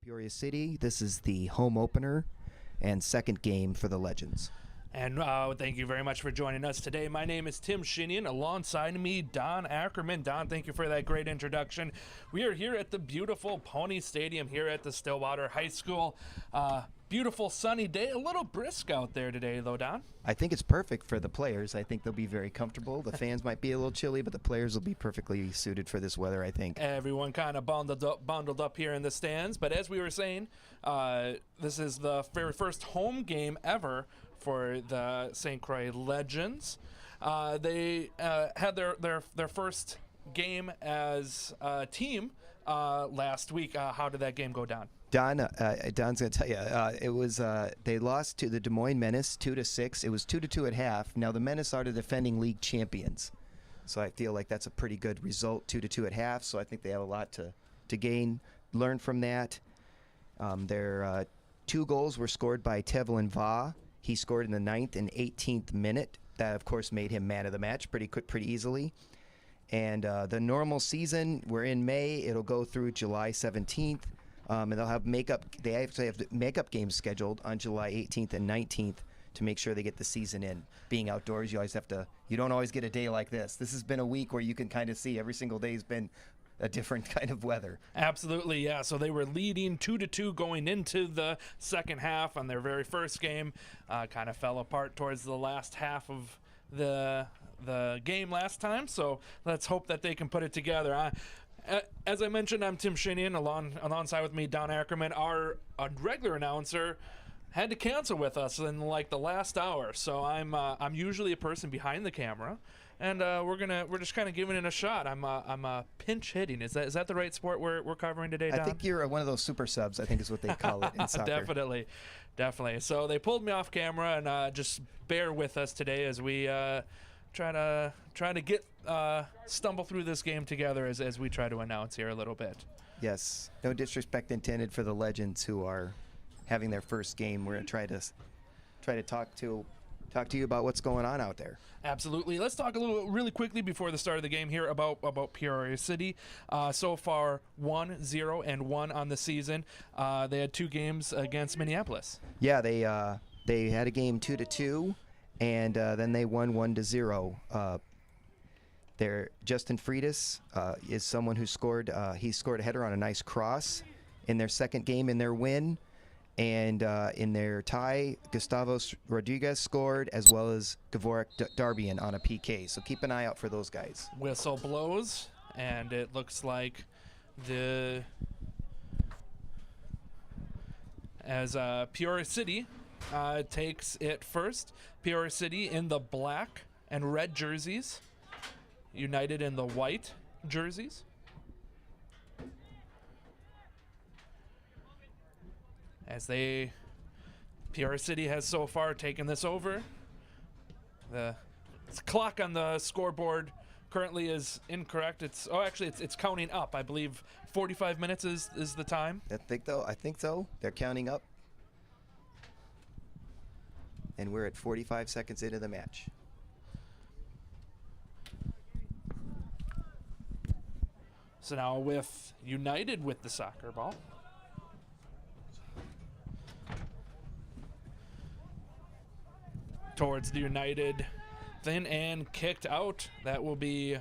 Peoria City. This is the home opener and second game for the Legends. And thank you very much for joining us today. My name is Tim Shinian. Alongside me, Don Ackerman. Don, thank you for that great introduction. We are here at the beautiful Pony Stadium here at the Stillwater High School. Beautiful sunny day. A little brisk out there today, though, Don. I think it's perfect for the players. I think they'll be very comfortable. The fans might be a little chilly, but the players will be perfectly suited for this weather, I think. Everyone kind of bundled up here in the stands. But as we were saying, this is the very first home game ever for the St. Croix Legends. They had their first game as a team last week. How did that game go down? Don's going to tell you, it was they lost to the Des Moines Menace 2-6. It was 2-2 at half. Now the Menace are the defending league champions, so I feel like that's a pretty good result, 2-2 at half. So I think they have a lot to gain, learn from that. Their two goals were scored by Tevlin Va. He scored in the 9th and 18th minute. That of course made him man of the match pretty easily. And the normal season, we're in May. It'll go through July 17th. And they'll have makeup. They actually have makeup games scheduled on July 18th and 19th to make sure they get the season in. Being outdoors, you always have to. You don't always get a day like this. This has been a week where you can kind of see every single day has been a different kind of weather. Absolutely, yeah. So they were leading 2-2 going into the second half on their very first game. Kind of fell apart towards the last half of the game last time. So let's hope that they can put it together. As I mentioned, I'm Tim Shinian. Alongside with me, Don Ackerman. Our regular announcer had to cancel with us in like the last hour, so I'm usually a person behind the camera, and we're just kind of giving it a shot. I'm pinch hitting. Is that the right sport we're covering today, Don? I think you're one of those super subs. I think is what they call it in soccer. Definitely. So they pulled me off camera, and just bear with us today as we try to get stumble through this game together as we try to announce here a little bit. Yes, no disrespect intended for the Legends who are having their first game. We're gonna try to talk to you about what's going on out there. Absolutely. Let's talk really quickly before the start of the game here about Peoria City. So far 1-0-1 on the season. They had two games against Minneapolis. Yeah, they had a game 2-2. And then they won 1-0. Justin Freitas is someone who scored. He scored a header on a nice cross in their second game in their win. And in their tie, Gustavo Rodriguez scored, as well as Gavorek Darbian on a PK. So keep an eye out for those guys. Whistle blows, and it looks like Peoria City takes it first. Peoria City in the black and red jerseys, United in the white jerseys. Peoria City has so far taken this over. The clock on the scoreboard currently is incorrect. It's counting up. I believe 45 minutes is the time. I think so. They're counting up. And we're at 45 seconds into the match. So now with United with the soccer ball. Towards the United thin and kicked out. That will be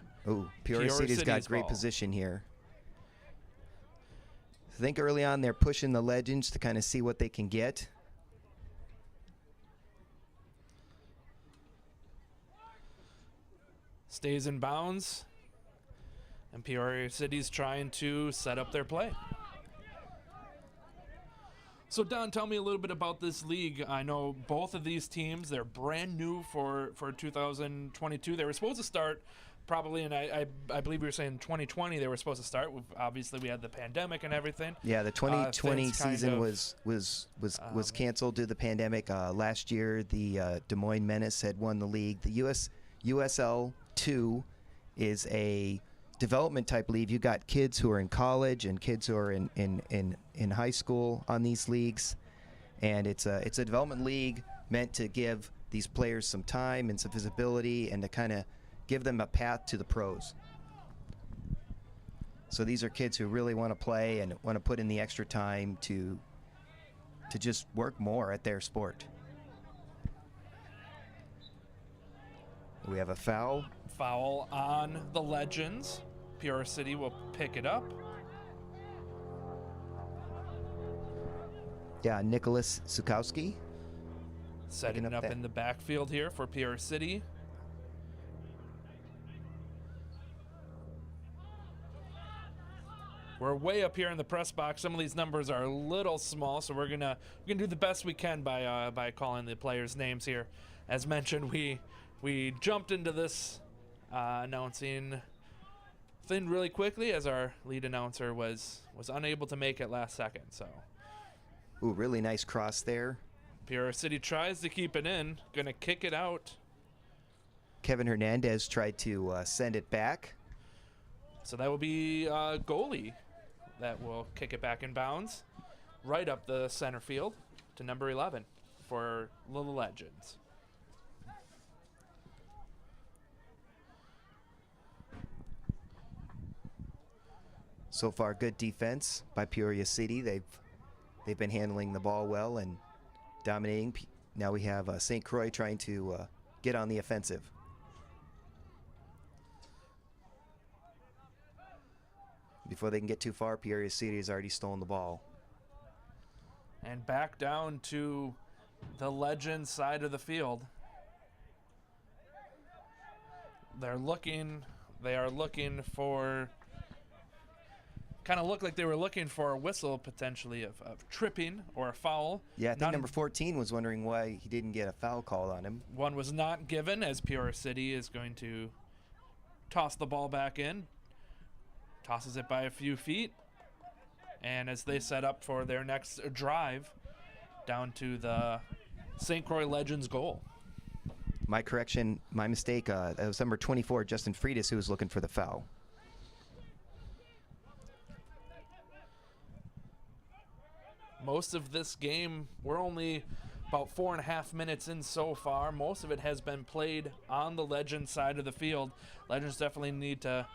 Peoria City's got great position here. I think early on they're pushing the Legends to kind of see what they can get. Stays in bounds, and Peoria City's trying to set up their play. So Don, tell me a little bit about this league. I know both of these teams, they're brand new for 2022. They were supposed to start probably, and I believe we were saying 2020 they were supposed to start. Obviously we had the pandemic and everything. Yeah, the 2020 season was canceled due to the pandemic. Last year the Des Moines Menace had won the league. The USL 2 is a development type league. You got kids who are in college and kids who are in high school on these leagues, and it's a development league meant to give these players some time and some visibility and to kind of give them a path to the pros. So these are kids who really want to play and want to put in the extra time to just work more at their sport. We have a foul. Foul on the Legends. Peoria City will pick it up. Yeah, Nicholas Sukowski. Setting it up in the backfield here for Peoria City. We're way up here in the press box. Some of these numbers are a little small, so we're gonna do the best we can by calling the players' names here. As mentioned, we jumped into this announcing thing really quickly as our lead announcer was unable to make it last second. So, ooh, really nice cross there. Peoria City tries to keep it in, gonna kick it out. Kevin Hernandez tried to send it back. So that will be goalie that will kick it back in bounds, right up the center field to number 11 for the Legends. So far, good defense by Peoria City. They've been handling the ball well and dominating. Now we have St. Croix trying to get on the offensive. Before they can get too far, Peoria City has already stolen the ball. And back down to the Legends side of the field. They are looking for, kind of looked like they were looking for a whistle potentially of tripping or a foul. Yeah, I think number 14 was wondering why he didn't get a foul called on him. One was not given, as Peoria City is going to toss the ball back in. Tosses it by a few feet. And as they set up for their next drive down to the St. Croix Legends goal. My correction, my mistake, that was number 24, Justin Freitas, who was looking for the foul. Most of this game, we're only about 4.5 minutes in so far. Most of it has been played on the Legends side of the field. Legends definitely need to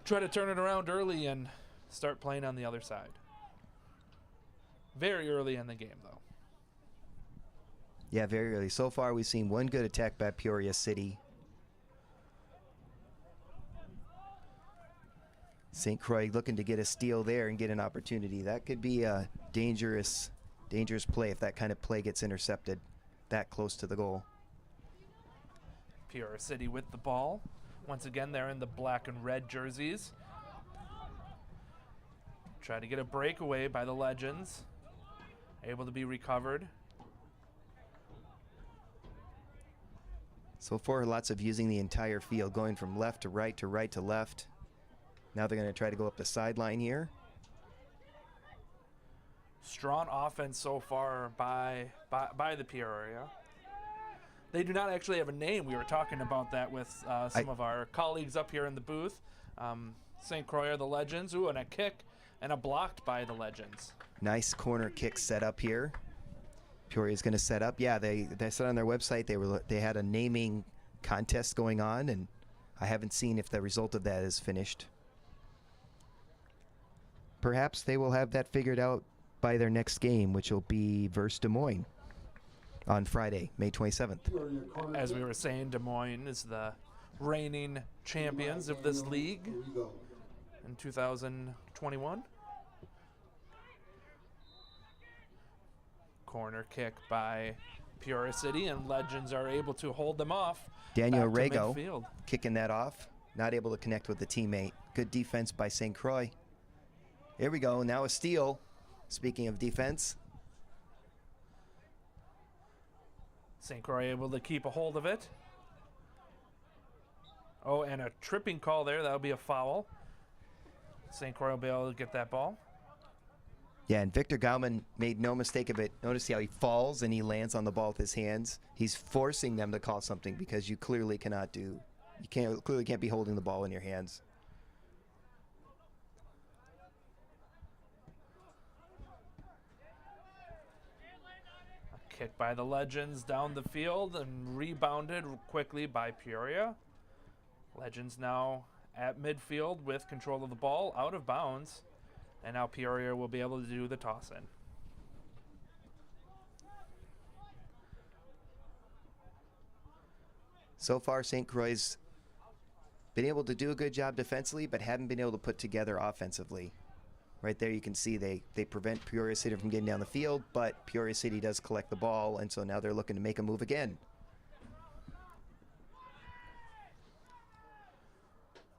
try to turn it around early and start playing on the other side. Very early in the game, though. Yeah, very early. So far, we've seen one good attack by Peoria City. St. Croix looking to get a steal there and get an opportunity. That could be a dangerous play if that kind of play gets intercepted that close to the goal. Peoria City with the ball. Once again, they're in the black and red jerseys. Try to get a breakaway by the Legends. Able to be recovered. So far, lots of using the entire field, going from left to right to right to left. Now they're going to try to go up the sideline here. Strong offense so far by the Peoria. They do not actually have a name. We were talking about that with some of our colleagues up here in the booth. St. Croix are the Legends. Ooh, and a kick and a blocked by the Legends. Nice corner kick set up here. Peoria's going to set up. Yeah, they said on their website they had a naming contest going on, and I haven't seen if the result of that is finished. Perhaps they will have that figured out by their next game, which will be versus Des Moines on Friday, May 27th. As we were saying, Des Moines is the reigning champions of this league in 2021. Corner kick by Peoria City, and Legends are able to hold them off. Daniel Rego kicking that off, not able to connect with the teammate. Good defense by St. Croix. Here we go, now a steal. Speaking of defense. St. Croix able to keep a hold of it. Oh, and a tripping call there. That'll be a foul. St. Croix will be able to get that ball. Yeah, and Victor Gauman made no mistake of it. Notice how he falls and he lands on the ball with his hands. He's forcing them to call something because you clearly cannot do. You clearly can't be holding the ball in your hands. A kick by the Legends down the field and rebounded quickly by Peoria. Legends now at midfield with control of the ball, out of bounds. And now Peoria will be able to do the toss in. So far, St. Croix been able to do a good job defensively, but haven't been able to put together offensively. Right there you can see they prevent Peoria City from getting down the field, but Peoria City does collect the ball, and so now they're looking to make a move again.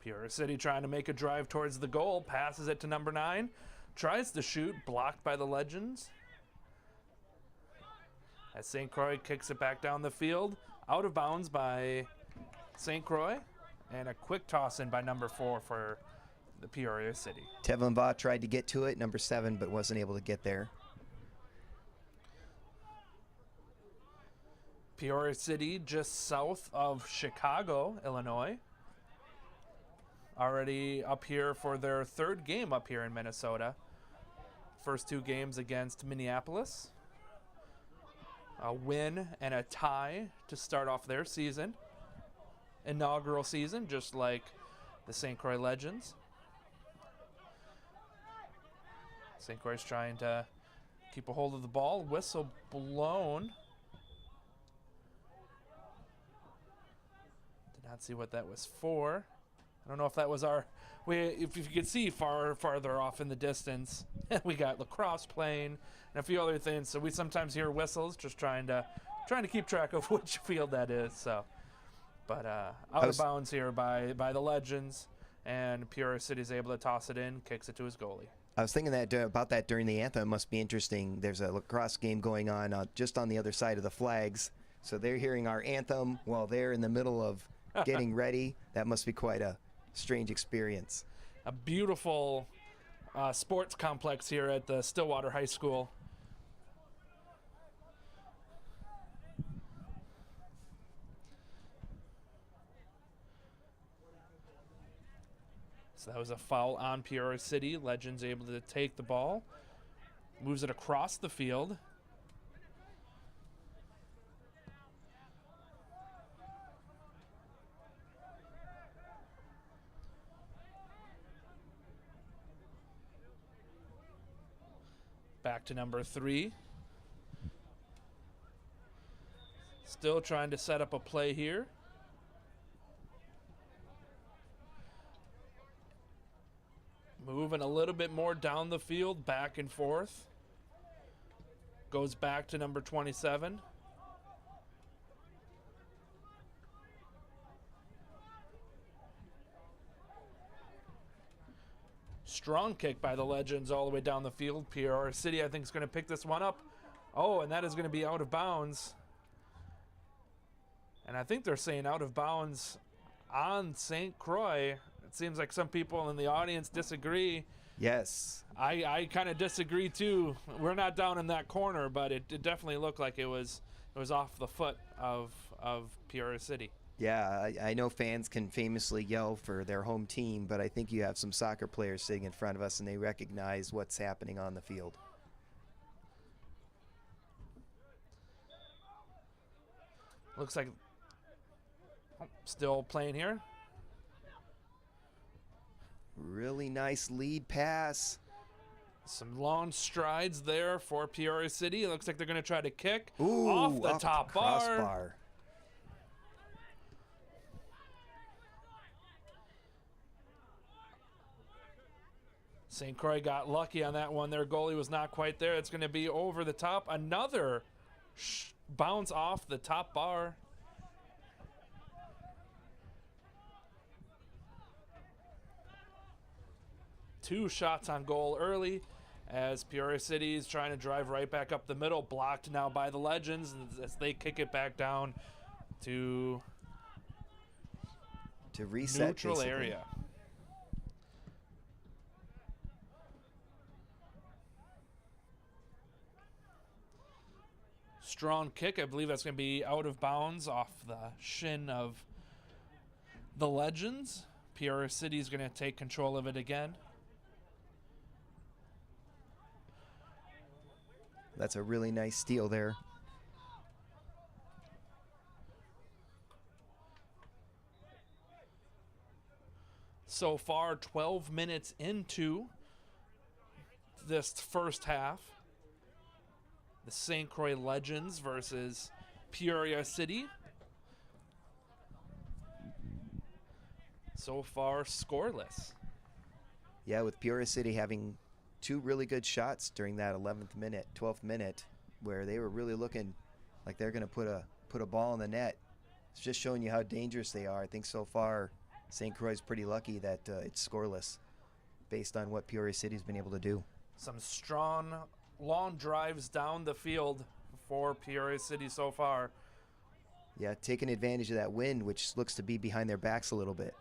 Peoria City trying to make a drive towards the goal, passes it to number 9, tries to shoot, blocked by the Legends. As St. Croix kicks it back down the field, out of bounds by St. Croix, and a quick toss in by number 4 for the Peoria City. Tevlin Vaugh tried to get to it, number 7, but wasn't able to get there. Peoria City just south of Chicago, Illinois. Already up here for their 3rd game up here in Minnesota. First 2 games against Minneapolis. A win and a tie to start off their season. Inaugural season, just like the St. Croix Legends. St. Croix trying to keep a hold of the ball. Whistle blown. Did not see what that was for. I don't know if that was our. If you could see farther off in the distance, we got lacrosse playing and a few other things. So we sometimes hear whistles, just trying to keep track of which field that is. So, but out of bounds here by the Legends, and Peoria City's able to toss it in, kicks it to his goalie. I was thinking about that during the anthem. It must be interesting. There's a lacrosse game going on just on the other side of the flags, so they're hearing our anthem while they're in the middle of getting ready. That must be quite a strange experience. A beautiful sports complex here at the Stillwater High School. So that was a foul on Peoria City. Legends able to take the ball, moves it across the field. Back to number 3. Still trying to set up a play here. Moving a little bit more down the field, back and forth. Goes back to number 27. Strong kick by the Legends all the way down the field. Peoria City, I think, is going to pick this one up. Oh, and that is going to be out of bounds. And I think they're saying out of bounds on St. Croix. It seems like some people in the audience disagree. Yes. I kind of disagree too. We're not down in that corner, but it definitely looked like it was off the foot of Peoria City. Yeah, I know fans can famously yell for their home team, but I think you have some soccer players sitting in front of us, and they recognize what's happening on the field. Looks like still playing here. Really nice lead pass. Some long strides there for Peoria City. It looks like they're going to try to kick Ooh, off the top bar. Crossbar. St. Croix got lucky on that one. Their goalie was not quite there. It's going to be over the top. Another bounce off the top bar. Two shots on goal early as Peoria City is trying to drive right back up the middle. Blocked now by the Legends as they kick it back down to reset neutral basically. area. Strong kick. I believe that's going to be out of bounds off the shin of the Legends. Peoria City is going to take control of it again. That's a really nice steal there. so far, 12 minutes into this first half. The St. Croix Legends versus Peoria City. So far, scoreless. Yeah, with Peoria City having 2 really good shots during that 11th minute, 12th minute, where they were really looking like they're going to put a ball in the net. It's just showing you how dangerous they are. I think so far St. Croix is pretty lucky that it's scoreless based on what Peoria City's been able to do. Some strong, long drives down the field for Peoria City so far. Yeah, taking advantage of that wind, which looks to be behind their backs a little bit.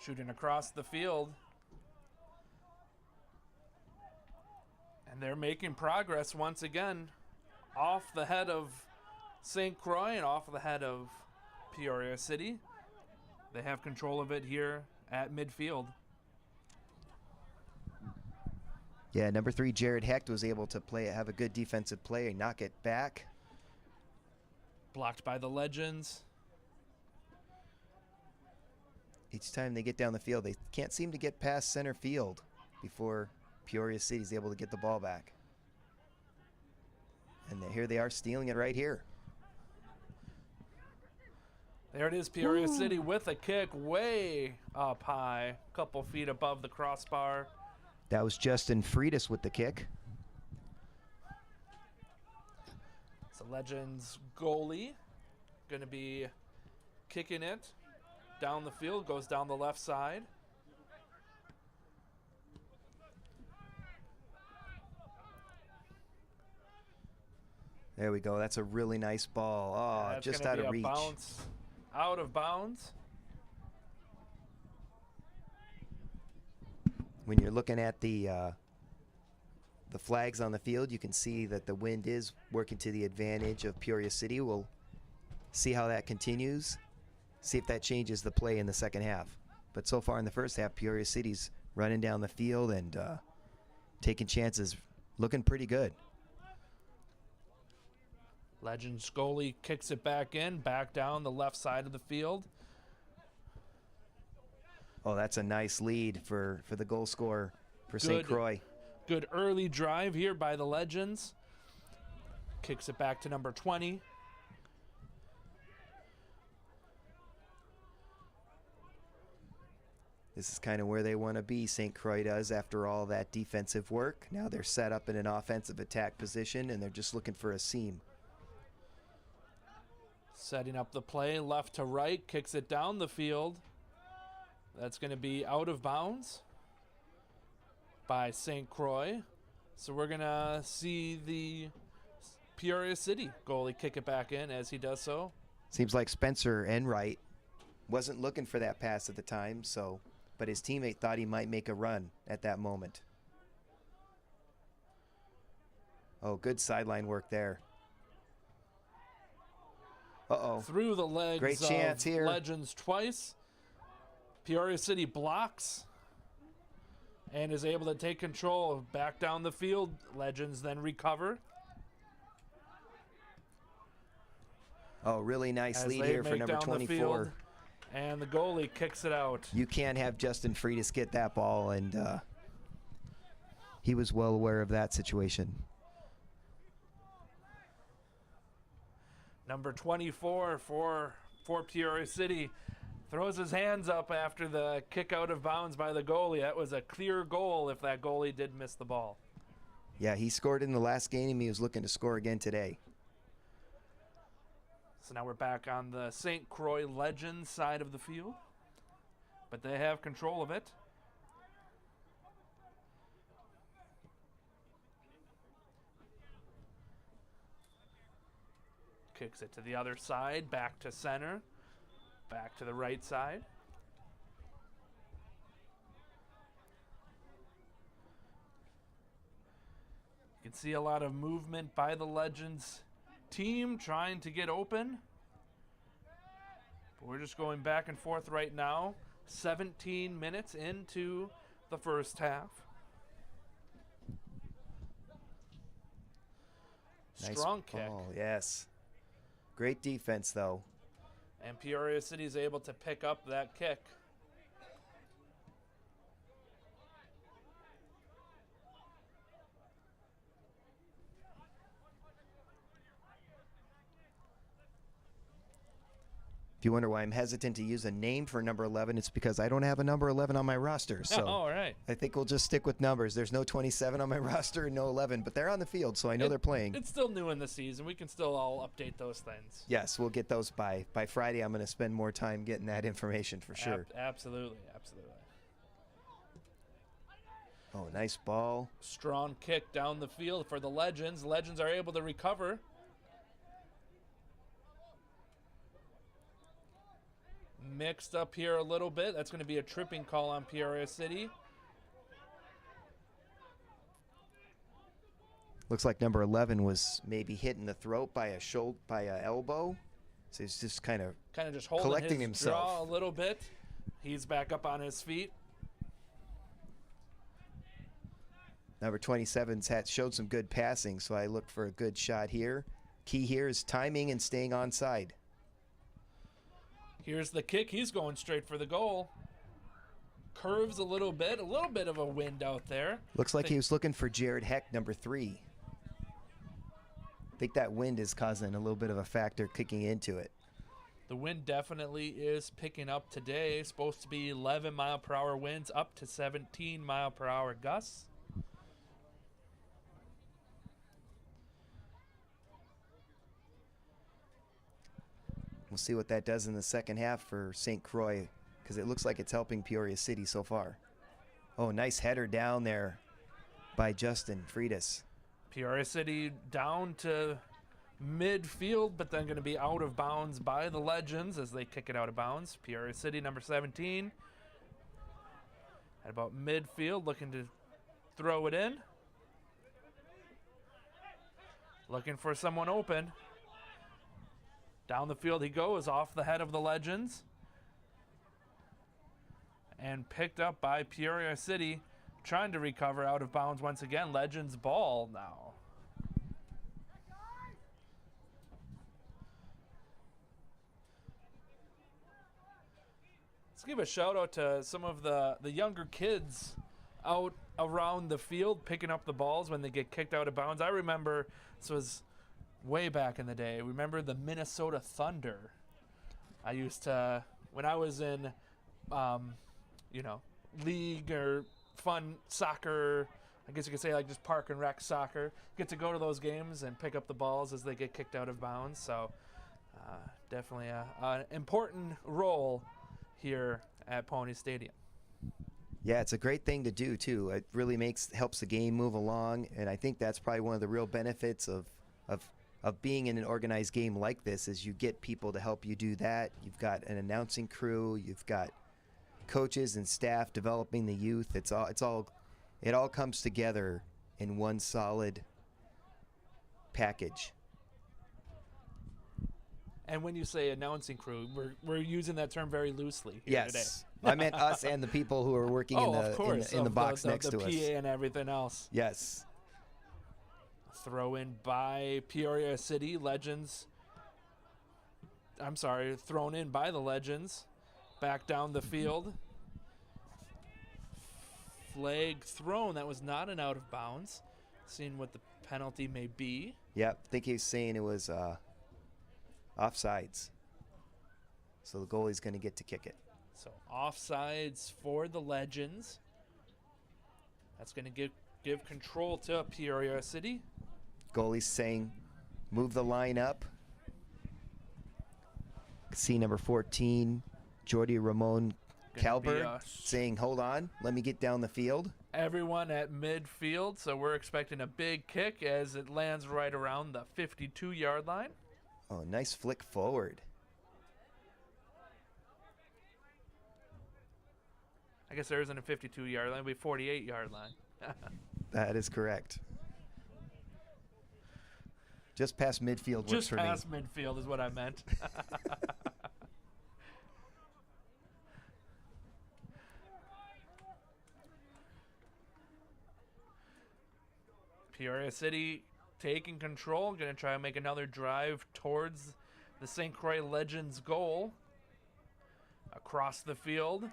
Shooting across the field. And they're making progress once again. Off the head of St. Croix and off the head of Peoria City. They have control of it here at midfield. Yeah, number 3, Jared Hecht was able to have a good defensive play and knock it back. Blocked by the Legends. Each time they get down the field, they can't seem to get past center field before Peoria City is able to get the ball back. And here they are stealing it right here. There it is, Peoria City with a kick way up high, a couple feet above the crossbar. That was Justin Freitas with the kick. It's the Legends goalie going to be kicking it down the field, goes down the left side. There we go. That's a really nice ball. Oh, That's just gonna out of be a reach. Bounce out of bounds. When you're looking at the flags on the field, you can see that the wind is working to the advantage of Peoria City. We'll see how that continues, see if that changes the play in the second half. But so far in the first half, Peoria City's running down the field and taking chances, looking pretty good. Legends goalie kicks it back in, back down the left side of the field. Oh, that's a nice lead for the goal scorer for St. Croix. Good early drive here by the Legends. Kicks it back to number 20. This is kind of where they want to be, St. Croix does, after all that defensive work. Now they're set up in an offensive attack position, and they're just looking for a seam. Setting up the play left to right, kicks it down the field. That's going to be out of bounds by St. Croix. So we're going to see the Peoria City goalie kick it back in as he does so. Seems like Spencer Enright wasn't looking for that pass at the time, but his teammate thought he might make a run at that moment. Oh, good sideline work there. Uh-oh. Through the legs Great chance of here. Legends twice. Peoria City blocks and is able to take control back down the field. Legends then recover. Oh, really nice As lead they here for make number down the 24. field, and the goalie kicks it out. You can't have Justin Freitas get that ball, and he was well aware of that situation. Number 24 for Peoria City throws his hands up after the kick out of bounds by the goalie. That was a clear goal if that goalie did miss the ball. Yeah, he scored in the last game. He was looking to score again today. So now we're back on the St. Croix Legends side of the field, but they have control of it. Kicks it to the other side, back to center, back to the right side. You can see a lot of movement by the Legends team trying to get open. But we're just going back and forth right now. 17 minutes into the first half. Nice Strong kick. ball, yes. Great defense, though. And Peoria City is able to pick up that kick. If you wonder why I'm hesitant to use a name for number 11, it's because I don't have a number 11 on my roster. So All right. I think we'll just stick with numbers. There's no 27 on my roster and no 11, but they're on the field, so I know they're playing. It's still new in the season. We can still all update those things. Yes, we'll get those by Friday. I'm going to spend more time getting that information for sure. Absolutely, absolutely. Oh, nice ball. Strong kick down the field for the Legends. Legends are able to recover. Mixed up here a little bit. That's going to be a tripping call on Peoria City. Looks like number 11 was maybe hit in the throat by a elbow. So he's just kind of just holding collecting his himself jaw a little bit. He's back up on his feet. Number 27's showed some good passing, so I look for a good shot here. Key here is timing and staying onside. Here's the kick. He's going straight for the goal. Curves a little bit of a wind out there. Looks like he was looking for Jared Heck, number 3. I think that wind is causing a little bit of a factor kicking into it. The wind definitely is picking up today. Supposed to be 11-mile-per-hour winds up to 17-mile-per-hour gusts. We'll see what that does in the second half for St. Croix, because it looks like it's helping Peoria City so far. Oh, nice header down there by Justin Freitas. Peoria City down to midfield, but then going to be out of bounds by the Legends as they kick it out of bounds. Peoria City, number 17, at about midfield, looking to throw it in. Looking for someone open. Down the field he goes, off the head of the Legends. And picked up by Peoria City, trying to recover out of bounds once again. Legends ball now. Let's give a shout out to some of the younger kids out around the field picking up the balls when they get kicked out of bounds. I remember this was way back in the day. Remember the Minnesota Thunder? I used to, when I was in, league or fun soccer, I guess you could say like just park and rec soccer, get to go to those games and pick up the balls as they get kicked out of bounds. So definitely an important role here at Pony Stadium. Yeah, it's a great thing to do too. It really helps the game move along, and I think that's probably one of the real benefits of being in an organized game like this is you get people to help you do that. You've got an announcing crew, you've got coaches and staff developing the youth. It all comes together in one solid package. And when you say announcing crew, we're using that term very loosely here today. Yes, I meant us and the people who are working in the box next to us. The PA and everything else. Yes. Throw in by Peoria City. Legends. I'm sorry, thrown in by the Legends. Back down the field. Flag thrown. That was not an out of bounds. Seeing what the penalty may be. Yep, I think he was saying it was offsides. So the goalie's going to get to kick it. So offsides for the Legends. That's going to give control to Peoria City. Goalie's saying, move the line up. See number 14, Jordy Ramon Calbert, saying, hold on, let me get down the field. Everyone at midfield, so we're expecting a big kick as it lands right around the 52-yard line. Oh, nice flick forward. I guess there isn't a 52-yard line, it'll be a 48-yard line. That is correct. Just past midfield works for me. Just past midfield is what I meant. Peoria City taking control, going to try and make another drive towards the St. Croix Legends goal. Across the field,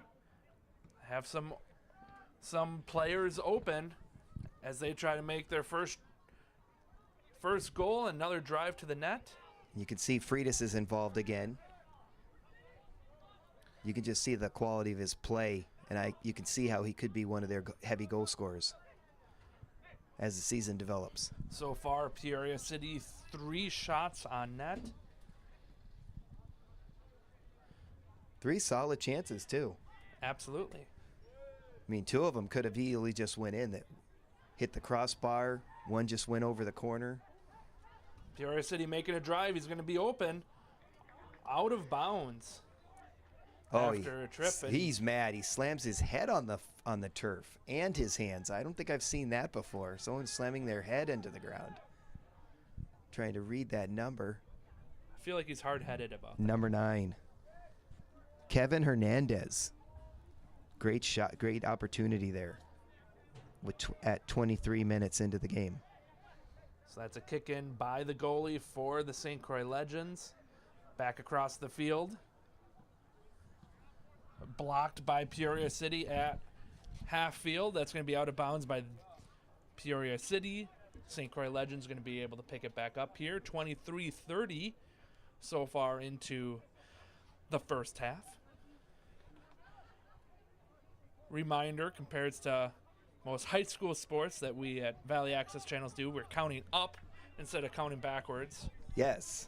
have some players open as they try to make their first goal. Another drive to the net. You can see Freitas is involved again. You can just see the quality of his play, and you can see how he could be one of their heavy goal scorers as the season develops. So far, Peoria City 3 shots on net. 3 solid chances, too. Absolutely. I mean, 2 of them could have easily just went in. That hit the crossbar. One just went over the corner. Peoria City making a drive. He's going to be open. Out of bounds. After a trip. He's mad. He slams his head on the turf and his hands. I don't think I've seen that before. Someone slamming their head into the ground. Trying to read that number. I feel like he's hard-headed about that. Number 9. Kevin Hernandez. Great shot, great opportunity there at 23 minutes into the game. So that's a kick in by the goalie for the St. Croix Legends. Back across the field. Blocked by Peoria City at half field. That's going to be out of bounds by Peoria City. St. Croix Legends going to be able to pick it back up here. 23-30 so far into the first half. Reminder, compared to most high school sports that we at Valley Access Channels do, we're counting up instead of counting backwards. Yes.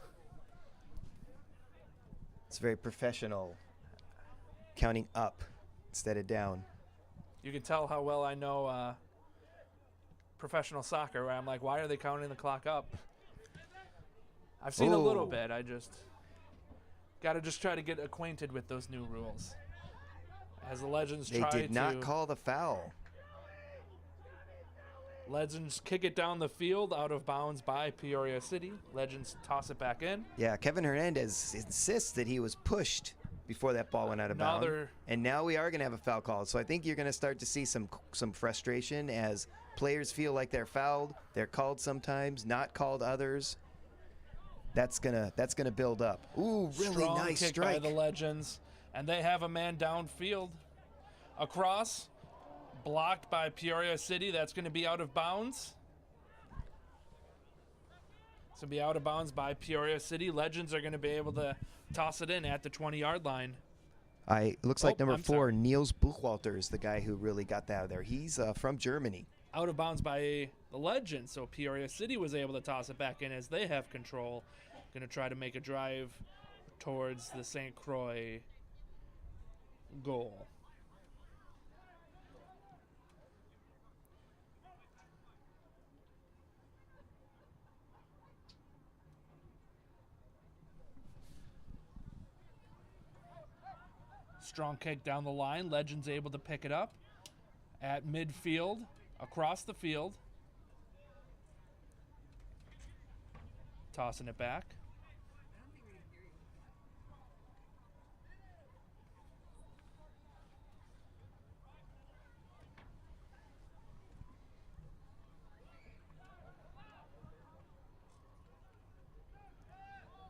It's very professional. Counting up instead of down. You can tell how well I know professional soccer, where I'm like, why are they counting the clock up? I've seen a little bit. I just got to try to get acquainted with those new rules. As the Legends They did not call the foul. Legends kick it down the field, out of bounds by Peoria City. Legends toss it back in. Yeah, Kevin Hernandez insists that he was pushed before that ball went out of bounds. And now we are going to have a foul call. So I think you're going to start to see some frustration as players feel like they're fouled. They're called sometimes, not called others. That's gonna build up. Ooh, really Strong nice kick strike by the Legends, and they have a man downfield. Across, blocked by Peoria City. That's going to be out of bounds. It's going to be out of bounds by Peoria City. Legends are going to be able to toss it in at the 20-yard line. Looks like number 4, Niels Buchwalter, is the guy who really got that out of there. He's from Germany. Out of bounds by the Legends, so Peoria City was able to toss it back in as they have control. Going to try to make a drive towards the St. Croix goal. Strong kick down the line. Legends able to pick it up at midfield, across the field. Tossing it back.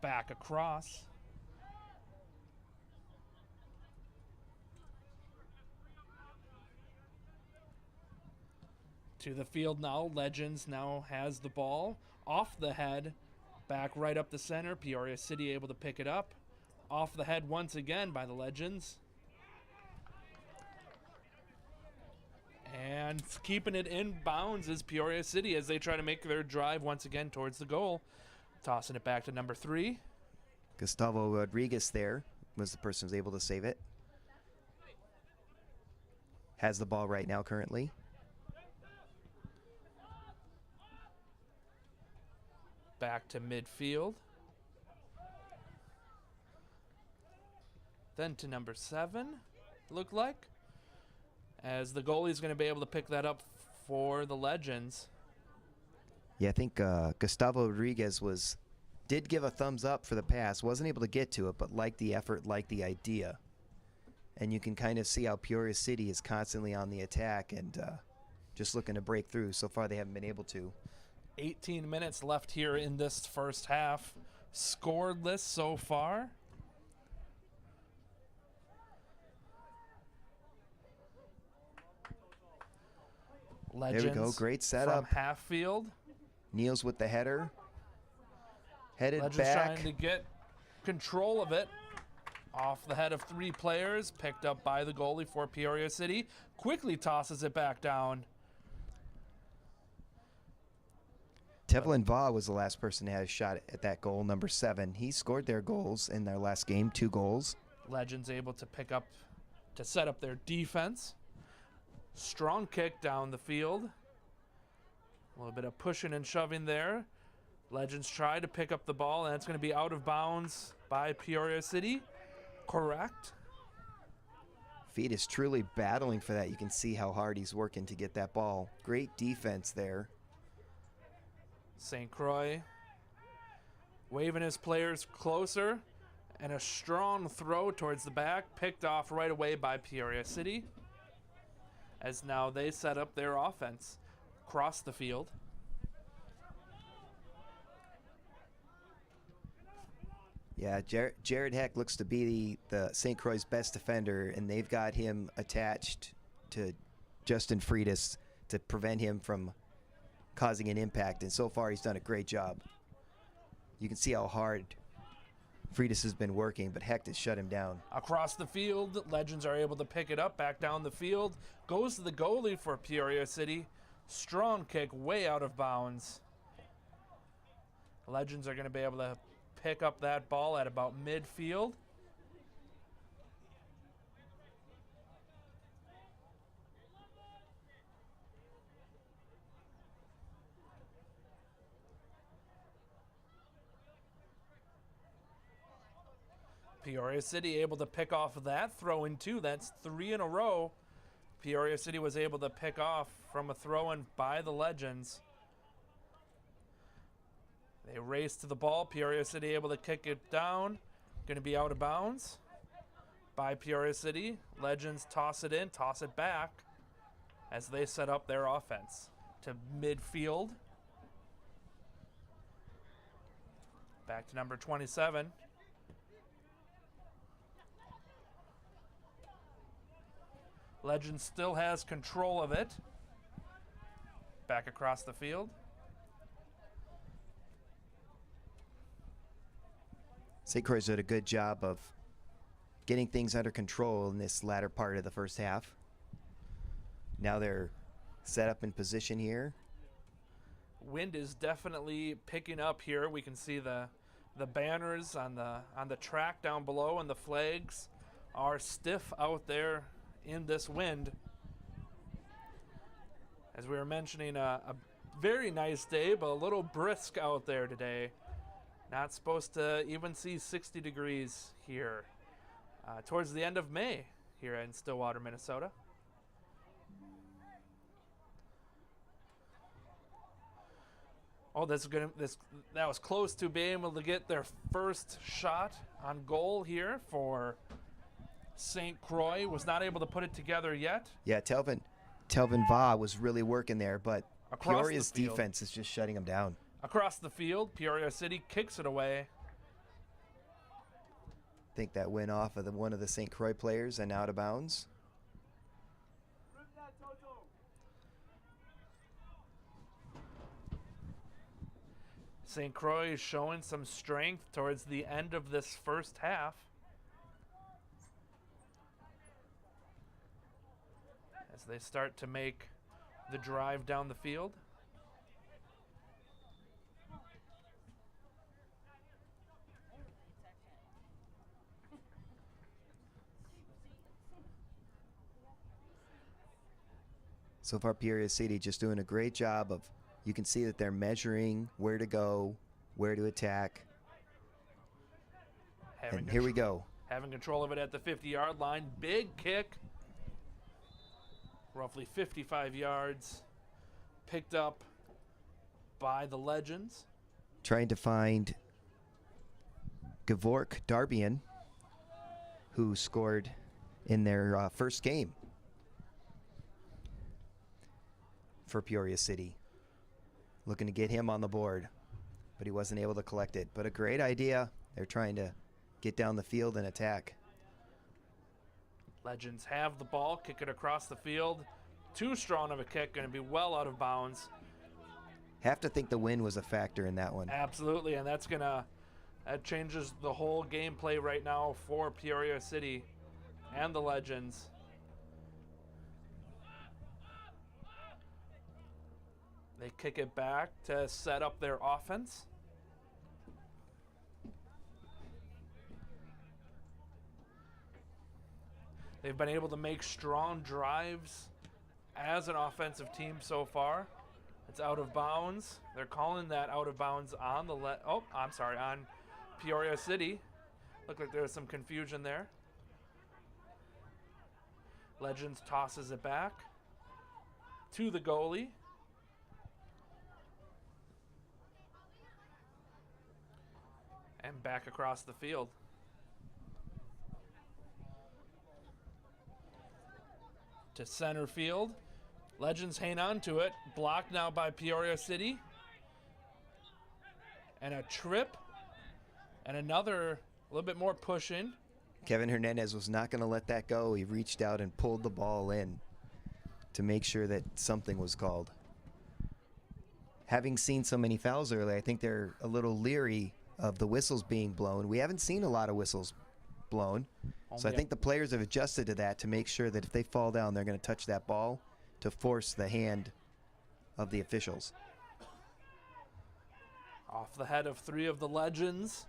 Back across. To the field now. Legends now has the ball off the head, back right up the center. Peoria City able to pick it up. Off the head once again by the Legends. And keeping it in bounds is Peoria City as they try to make their drive once again towards the goal. Tossing it back to number 3. Gustavo Rodriguez there was the person who was able to save it. Has the ball right now currently. Back to midfield. Then to number 7, look like. As the goalie's going to be able to pick that up for the Legends. Yeah, I think Gustavo Rodriguez did give a thumbs up for the pass. Wasn't able to get to it, but liked the effort, liked the idea. And you can kind of see how Peoria City is constantly on the attack and just looking to break through. So far, they haven't been able to. 18 minutes left here in this first half. Scoreless so far. Legends there we go. Great setup. from half field. Niels with the header. Headed Legends back. trying to get control of it. Off the head of 3 players. Picked up by the goalie for Peoria City. Quickly tosses it back down. Tevlin Vaugh was the last person to have a shot at that goal, number 7. He scored their goals in their last game, 2 goals. Legends able to set up their defense. Strong kick down the field. A little bit of pushing and shoving there. Legends try to pick up the ball, and it's going to be out of bounds by Peoria City. Correct. Feet is truly battling for that. You can see how hard he's working to get that ball. Great defense there. St. Croix waving his players closer, and a strong throw towards the back, picked off right away by Peoria City, as now they set up their offense across the field. Yeah, Jared Heck looks to be the St. Croix's best defender, and they've got him attached to Justin Freitas to prevent him from causing an impact, and so far he's done a great job. You can see how hard Freitas has been working, but Heck has shut him down. Across the field, Legends are able to pick it up, back down the field. Goes to the goalie for Peoria City. Strong kick way out of bounds. Legends are going to be able to pick up that ball at about midfield. Peoria City able to pick off that throw-in too. That's 3 in a row. Peoria City was able to pick off from a throw-in by the Legends. They race to the ball. Peoria City able to kick it down. Going to be out of bounds by Peoria City. Legends toss it in, toss it back as they set up their offense to midfield. Back to number 27. Legends still has control of it. Back across the field. St. Croix did a good job of getting things under control in this latter part of the first half. Now they're set up in position here. Wind is definitely picking up here. We can see the banners on the track down below, and the flags are stiff out there in this wind. As we were mentioning, a very nice day, but a little brisk out there today. Not supposed to even see 60 degrees here towards the end of May here in Stillwater, Minnesota. Oh, that was close to being able to get their first shot on goal here for St. Croix. Was not able to put it together yet. Yeah, Telvin Vaugh was really working there, but Peoria's defense is just shutting him down. Across the field, Peoria City kicks it away. I think that went off of one of the St. Croix players and out of bounds. St. Croix is showing some strength towards the end of this first half. As they start to make the drive down the field. So far, Peoria City just doing a great job of, you can see that they're measuring where to go, where to attack. And here we go. Having control of it at the 50-yard line. Big kick. Roughly 55 yards. Picked up by the Legends. Trying to find Gavork Darbian, who scored in their first game for Peoria City. looking to get him on the board, but he wasn't able to collect it. But a great idea. They're trying to get down the field and attack. Legends have the ball, kick it across the field. Too strong of a kick, going to be well out of bounds. Have to think the wind was a factor in that one. Absolutely, and that changes the whole gameplay right now for Peoria City and the Legends. They kick it back to set up their offense. They've been able to make strong drives as an offensive team so far. It's out of bounds. They're calling that out of bounds on on Peoria City. Looked like there was some confusion there. Legends tosses it back to the goalie. And back across the field. To center field. Legends hang on to it. Blocked now by Peoria City. And a trip. And another, a little bit more pushing. Kevin Hernandez was not going to let that go. He reached out and pulled the ball in to make sure that something was called. Having seen so many fouls early, I think they're a little leery of the whistles being blown. We haven't seen a lot of whistles blown. So I think the players have adjusted to that to make sure that if they fall down, they're going to touch that ball to force the hand of the officials. Off the head of three of the Legends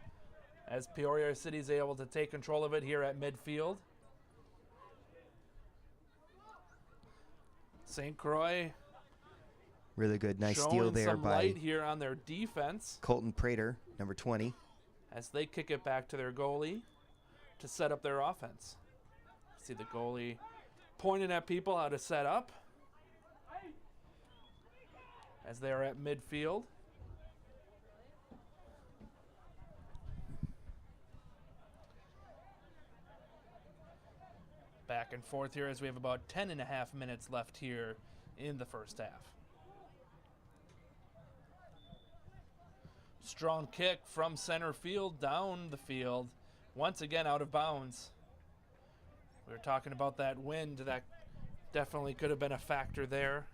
as Peoria City is able to take control of it here at midfield. St. Croix Really good. Nice steal showing there some by light here on their defense Colton Prater, number 20. as they kick it back to their goalie to set up their offense. See the goalie pointing at people how to set up as they are at midfield. Back and forth here as we have about 10.5 minutes left here in the first half. Strong kick from center field down the field. Once again out of bounds. We were talking about that wind. That definitely could have been a factor there.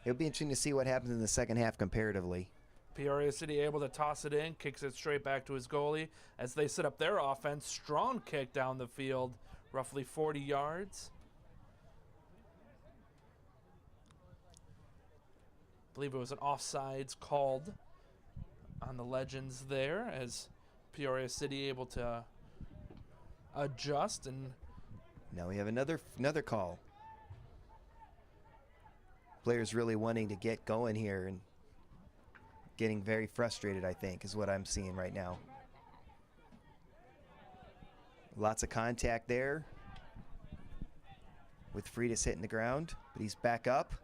It'll be interesting to see what happens in the second half comparatively. Peoria City able to toss it in, kicks it straight back to his goalie as they set up their offense. Strong kick down the field, roughly 40 yards. I believe it was an offsides called on the Legends there as Peoria City able to adjust. And now we have another call. Players really wanting to get going here and getting very frustrated, I think, is what I'm seeing right now. Lots of contact there with Freitas hitting the ground, but he's back up.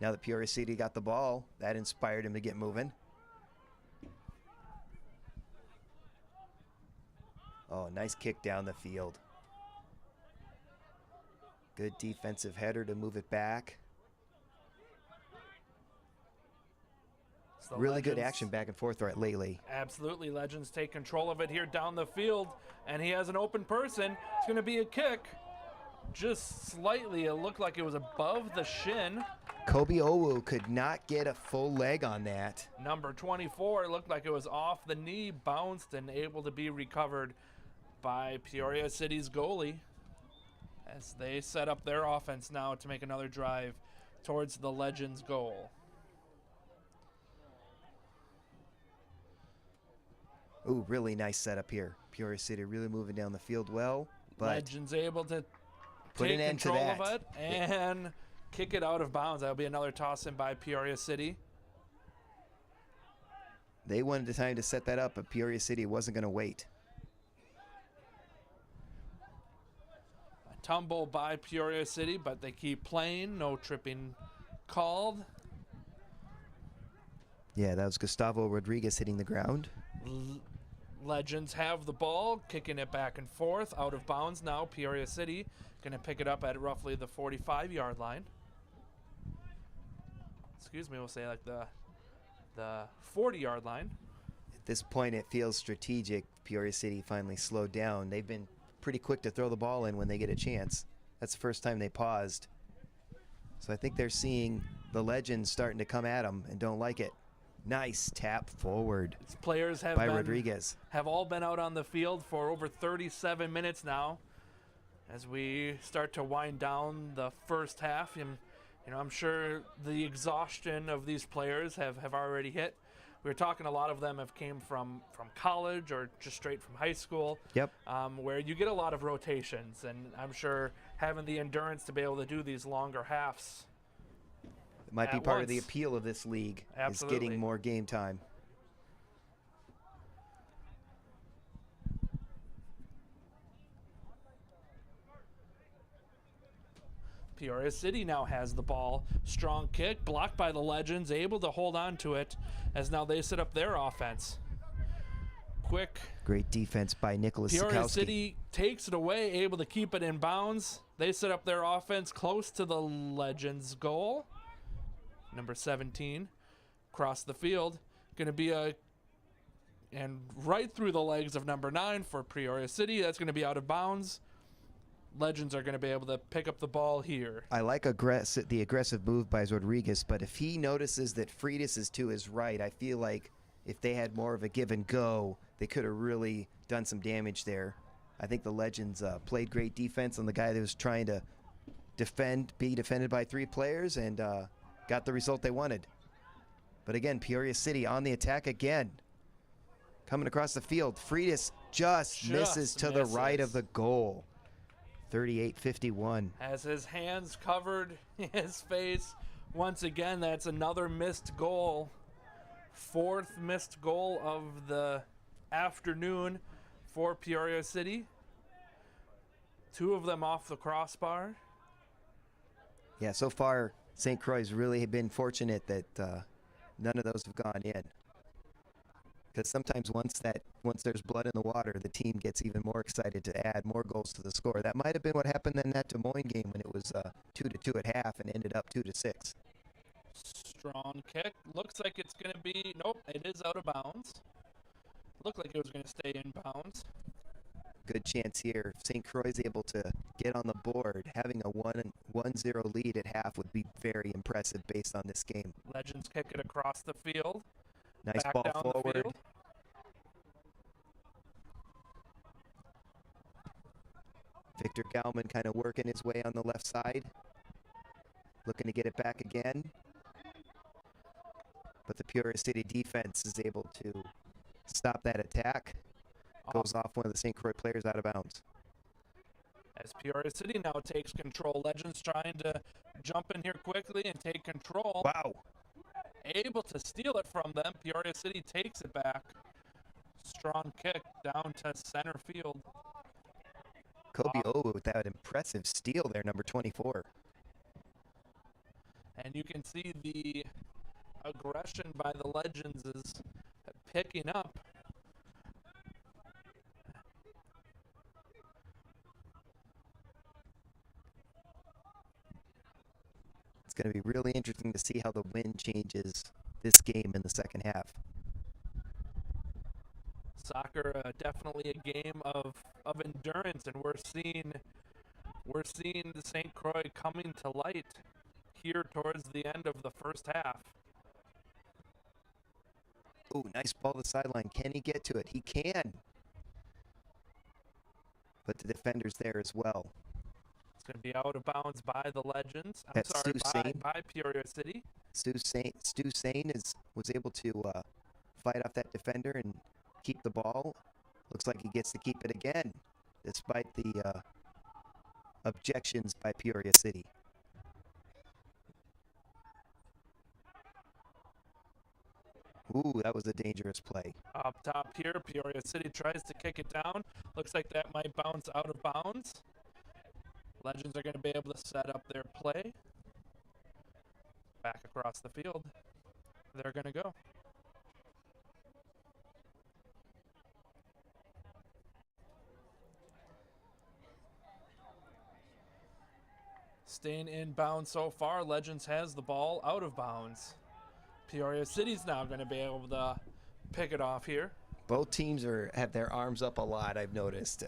Now that Peoria City got the ball, that inspired him to get moving. Oh, nice kick down the field. Good defensive header to move it back. Really good action back and forth right lately. Absolutely. Legends take control of it here down the field, and he has an open person. It's going to be a kick. Just slightly. It looked like it was above the shin. Kobe Owu could not get a full leg on that. Number 24, it looked like it was off the knee, bounced, and able to be recovered by Peoria City's goalie as they set up their offense now to make another drive towards the Legends' goal. Ooh, really nice setup here. Peoria City really moving down the field well, but Legends able to put take an end to control that. of it and kick it out of bounds. That'll be another toss in by Peoria City. They wanted the time to set that up, but Peoria City wasn't going to wait. A tumble by Peoria City, but they keep playing. No tripping called. Yeah, that was Gustavo Rodriguez hitting the ground. Legends have the ball, kicking it back and forth, out of bounds now. Peoria City going to pick it up at roughly the 45-yard line. excuse me, we'll say like the 40-yard line. At this point, it feels strategic. Peoria City finally slowed down. They've been pretty quick to throw the ball in when they get a chance. That's the first time they paused. So I think they're seeing the Legends starting to come at them and don't like it. Nice tap forward. These players by Rodriguez. Have all been out on the field for over 37 minutes now. As we start to wind down the first half, and I'm sure the exhaustion of these players have already hit. We were talking, a lot of them have came from college or just straight from high school. Yep. Where you get a lot of rotations, and I'm sure having the endurance to be able to do these longer halves. It might be part of the appeal of this league. Absolutely. Is getting more game time. Peoria City now has the ball. Strong kick, blocked by the Legends, able to hold on to it as now they set up their offense. Quick. Great defense by Nicholas Peoria Sikowski. City takes it away, able to keep it in bounds. They set up their offense close to the Legends' goal. Number 17, across the field. Going to be and right through the legs of number 9 for Peoria City. That's going to be out of bounds. Legends are going to be able to pick up the ball here. I like the aggressive move by Rodriguez, but if he notices that Freitas is to his right, I feel like if they had more of a give and go, they could have really done some damage there. I think the Legends played great defense on the guy that was trying to be defended by 3 players, and got the result they wanted. But again, Peoria City on the attack again. Coming across the field, Freitas just misses to the right of the goal. 38-51. Has his hands covered his face. Once again, that's another missed goal. 4th missed goal of the afternoon for Peoria City. 2 of them off the crossbar. Yeah, so far, St. Croix really been fortunate that none of those have gone in. Because sometimes once there's blood in the water, the team gets even more excited to add more goals to the score. That might have been what happened in that Des Moines game when it was 2-2 at half and ended up 2-6. Strong kick. Looks like it's going to be, nope, it is out of bounds. Looked like it was going to stay in bounds. Good chance here. If St. Croix is able to get on the board, having a 1-0 lead at half would be very impressive based on this game. Legends kick it across the field. Nice Back ball down forward. The field. Victor Gauman kind of working his way on the left side. Looking to get it back again. But the Peoria City defense is able to stop that attack. Goes off one of the St. Croix players out of bounds. As Peoria City now takes control. Legends trying to jump in here quickly and take control. Wow. Able to steal it from them. Peoria City takes it back. Strong kick down to center field. Kobe O with that impressive steal there, number 24. And you can see the aggression by the Legends is picking up. It's going to be really interesting to see how the wind changes this game in the second half. Soccer, definitely a game of endurance, and we're seeing the St. Croix coming to light here towards the end of the first half. Ooh, nice ball to the sideline. Can he get to it? He can. But the defender's there as well. It's going to be out of bounds by the Legends. That's Stu Sain. By Peoria City. Stu Sain was able to fight off that defender and keep the ball. Looks like he gets to keep it again, despite the objections by Peoria City. Ooh, that was a dangerous play. Up top here, Peoria City tries to kick it down. Looks like that might bounce out of bounds. Legends are going to be able to set up their play. Back across the field. They're going to go. Staying in bounds so far. Legends has the ball out of bounds. Peoria City's now going to be able to pick it off here. Both teams have their arms up a lot, I've noticed,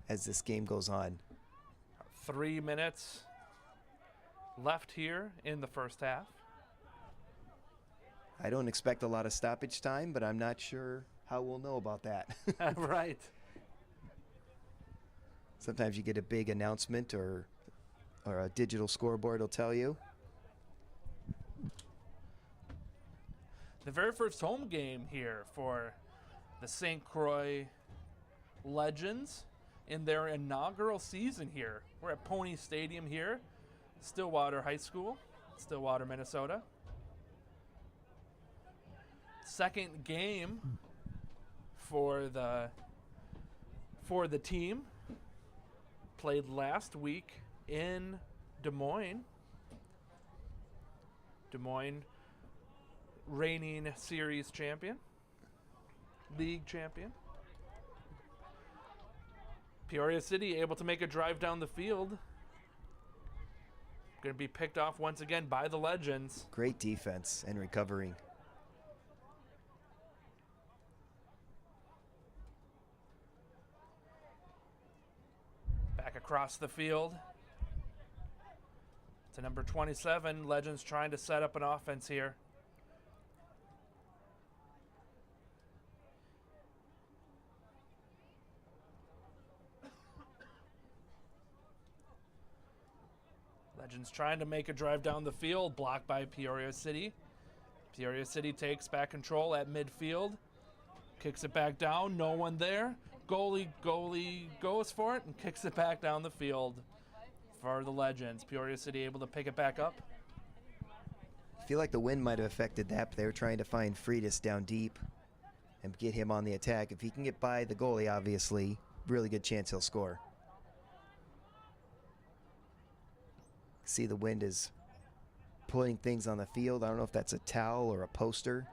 as this game goes on. 3 minutes left here in the first half. I don't expect a lot of stoppage time, but I'm not sure how we'll know about that. Right. Sometimes you get a big announcement or a digital scoreboard will tell you. The very first home game here for the St. Croix Legends in their inaugural season here. We're at Pony Stadium here, Stillwater High School, Stillwater, Minnesota. Second game for the team. Played last week in Des Moines. Des Moines reigning series champion, league champion. Peoria City able to make a drive down the field. Going to be picked off once again by the Legends. Great defense and recovering. Back across the field to number 27. Legends trying to set up an offense here. Legends trying to make a drive down the field, blocked by Peoria City. Peoria City takes back control at midfield, kicks it back down, no one there. Goalie goes for it and kicks it back down the field for the Legends. Peoria City able to pick it back up. I feel like the wind might have affected that, but they were trying to find Freitas down deep and get him on the attack. If he can get by the goalie, obviously, really good chance he'll score. See, the wind is pulling things on the field. I don't know if that's a towel or a poster.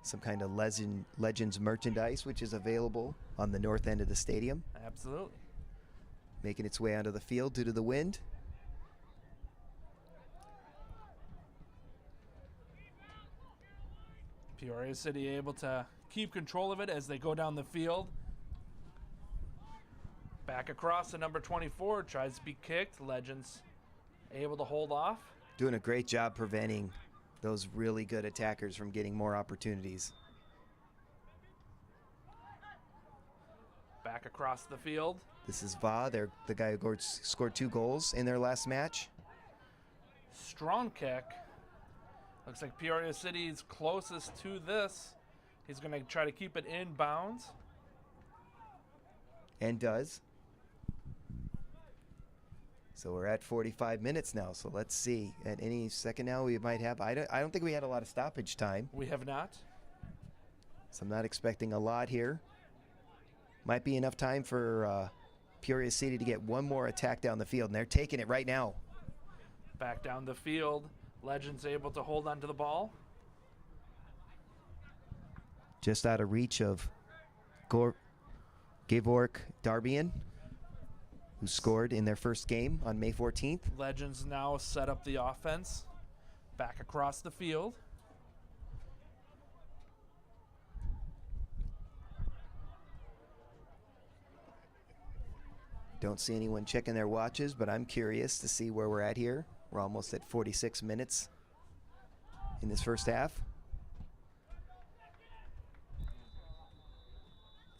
Some kind of Legends merchandise, which is available on the north end of the stadium. Absolutely. Making its way onto the field due to the wind. Peoria City able to keep control of it as they go down the field. Back across to number 24, tries to be kicked. Legends able to hold off. Doing a great job preventing those really good attackers from getting more opportunities. Back across the field. This is Va, the guy who scored 2 goals in their last match. Strong kick. Looks like Peoria City's closest to this. He's going to try to keep it in bounds. And does. So we're at 45 minutes now, so let's see. At any second now we might have, I don't think we had a lot of stoppage time. We have not. So I'm not expecting a lot here. Might be enough time for Peoria City to get one more attack down the field, and they're taking it right now. Back down the field. Legends able to hold on to the ball. Just out of reach of Gavork Darbian, who scored in their first game on May 14th. Legends now set up the offense. Back across the field. Don't see anyone checking their watches, but I'm curious to see where we're at here. We're almost at 46 minutes in this first half.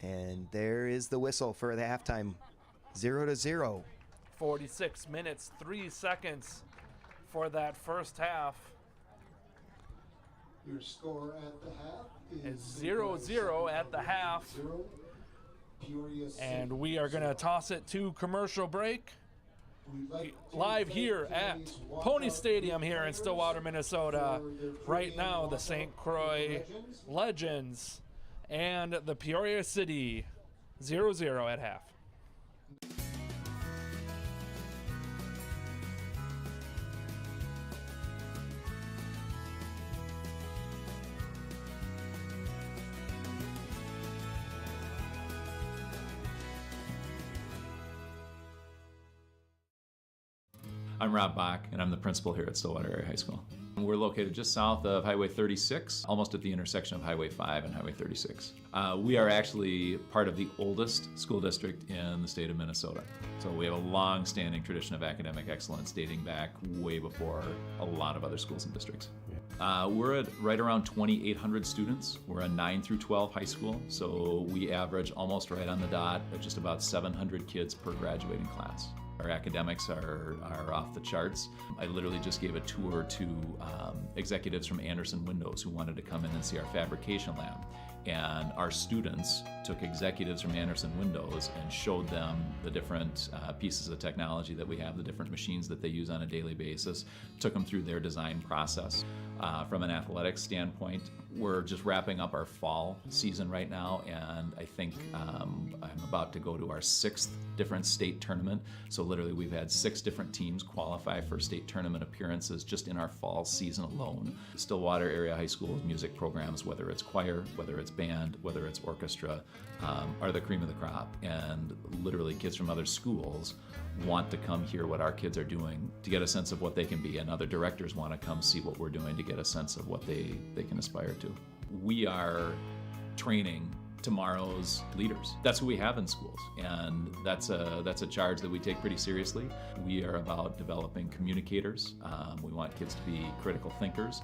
And there is the whistle for the halftime. 0-0. 46 minutes, 3 seconds for that first half. Your score at the half is 0-0 at the half. And we are going to toss it to commercial break. Live here at Pony Stadium here in Stillwater, Minnesota. Right now, the St. Croix Legends and the Peoria City 0-0 at half. I'm Rob Bach, and I'm the principal here at Stillwater Area High School. We're located just south of Highway 36, almost at the intersection of Highway 5 and Highway 36. We are actually part of the oldest school district in the state of Minnesota. So we have a long-standing tradition of academic excellence dating back way before a lot of other schools and districts. We're at right around 2,800 students. We're a 9 through 12 high school, so we average almost right on the dot at just about 700 kids per graduating class. Our academics are off the charts. I literally just gave a tour to executives from Anderson Windows who wanted to come in and see our fabrication lab. And our students took executives from Anderson Windows and showed them the different pieces of technology that we have, the different machines that they use on a daily basis, took them through their design process. From an athletics standpoint, we're just wrapping up our fall season right now, and I think I'm about to go to our 6th different state tournament. So literally we've had 6 different teams qualify for state tournament appearances just in our fall season alone. The Stillwater Area High School's music programs, whether it's choir, whether it's band, whether it's orchestra, are the cream of the crop. And literally kids from other schools want to come hear what our kids are doing to get a sense of what they can be, and other directors want to come see what we're doing to get a sense of what they can aspire to. We are training tomorrow's leaders. That's who we have in schools, and that's a charge that we take pretty seriously. We are about developing communicators. We want kids to be critical thinkers.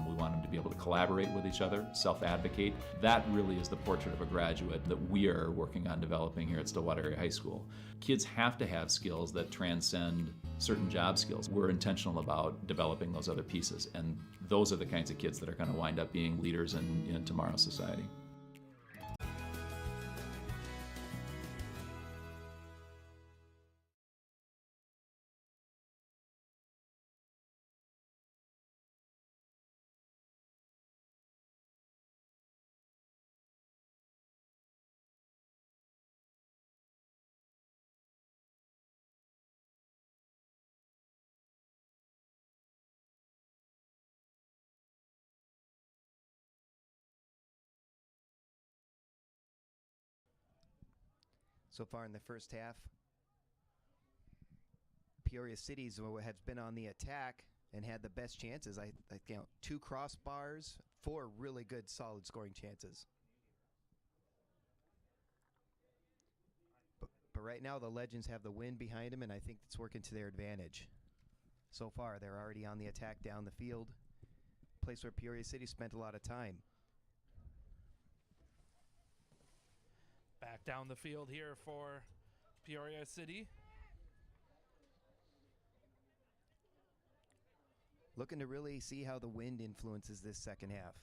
We want them to be able to collaborate with each other, self-advocate. That really is the portrait of a graduate that we are working on developing here at Stillwater Area High School. Kids have to have skills that transcend certain job skills. We're intentional about developing those other pieces, and those are the kinds of kids that are going to wind up being leaders in tomorrow's society. So far in the first half, Peoria City's has been on the attack and had the best chances. I count 2 crossbars, 4 really good solid scoring chances. But right now the Legends have the wind behind them, and I think it's working to their advantage. So far they're already on the attack down the field, place where Peoria City spent a lot of time. Back down the field here for Peoria City. Looking to really see how the wind influences this second half,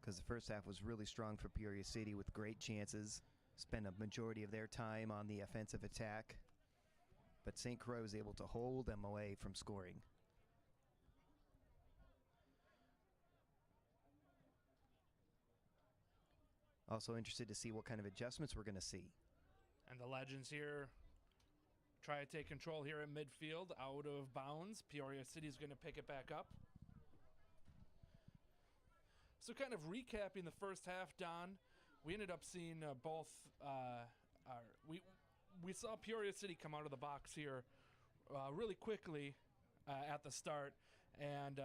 because the first half was really strong for Peoria City with great chances, spent a majority of their time on the offensive attack, but St. Croix was able to hold them away from scoring. Also interested to see what kind of adjustments we're going to see. And the Legends here try to take control here at midfield, out of bounds. Peoria City's going to pick it back up. So kind of recapping the first half, Don, we ended up seeing we saw Peoria City come out of the box here really quickly at the start, and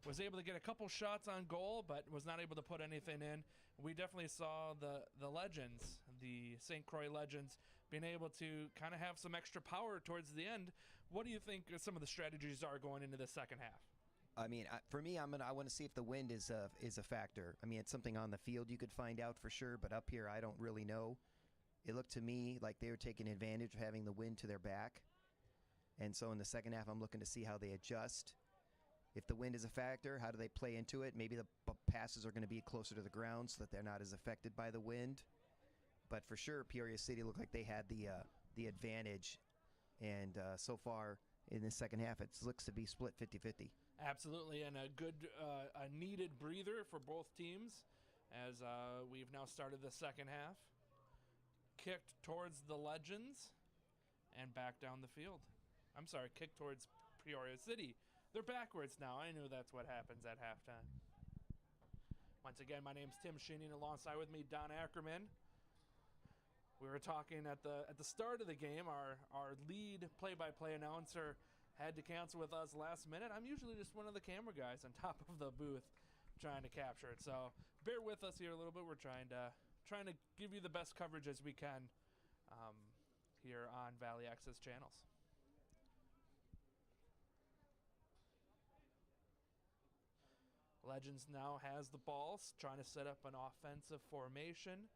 was able to get a couple shots on goal, but was not able to put anything in. We definitely saw the Legends, the St. Croix Legends, being able to kind of have some extra power towards the end. What do you think some of the strategies are going into the second half? I mean, for me, I want to see if the wind is a factor. I mean, it's something on the field you could find out for sure, but up here I don't really know. It looked to me like they were taking advantage of having the wind to their back. And so in the second half, I'm looking to see how they adjust. If the wind is a factor, how do they play into it? Maybe the passes are going to be closer to the ground so that they're not as affected by the wind. But for sure, Peoria City looked like they had the advantage. And so far in the second half, it looks to be split 50-50. Absolutely, and a good, a needed breather for both teams as we've now started the second half. Kicked towards the Legends and back down the field. I'm sorry, kicked towards Peoria City. They're backwards now. I knew that's what happens at halftime. Once again, my name's Tim Sheening. Alongside with me, Don Ackerman. We were talking at the start of the game. Our lead play-by-play announcer had to cancel with us last minute. I'm usually just one of the camera guys on top of the booth trying to capture it. So bear with us here a little bit. We're trying to give you the best coverage as we can here on Valley Access channels. Legends now has the ball, trying to set up an offensive formation.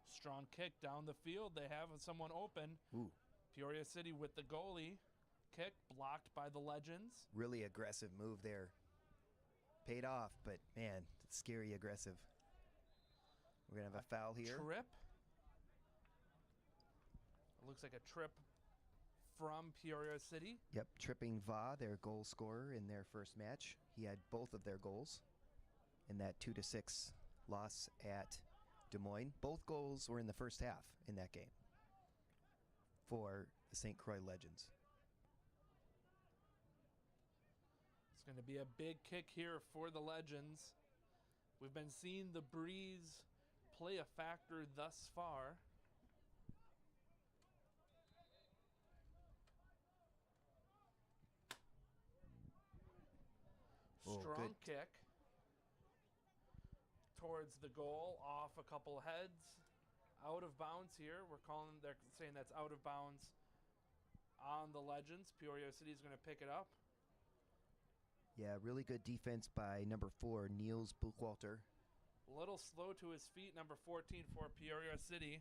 Strong kick down the field. They have someone open. Ooh. Peoria City with the goalie. Kick blocked by the Legends. Really aggressive move there. Paid off, but man, it's scary aggressive. We're going to have a foul here. Trip. It looks like a trip from Peoria City. Yep, tripping Va, their goal scorer in their first match. He had both of their goals in that 2-6 loss at Des Moines. Both goals were in the first half in that game for the St. Croix Legends. It's going to be a big kick here for the Legends. We've been seeing the breeze play a factor thus far. Strong kick towards the goal, off a couple heads, out of bounds here. They're saying that's out of bounds on the Legends. Peoria City is going to pick it up. Yeah, really good defense by number 4, Niels Buchwalter. A little slow to his feet, number 14 for Peoria City.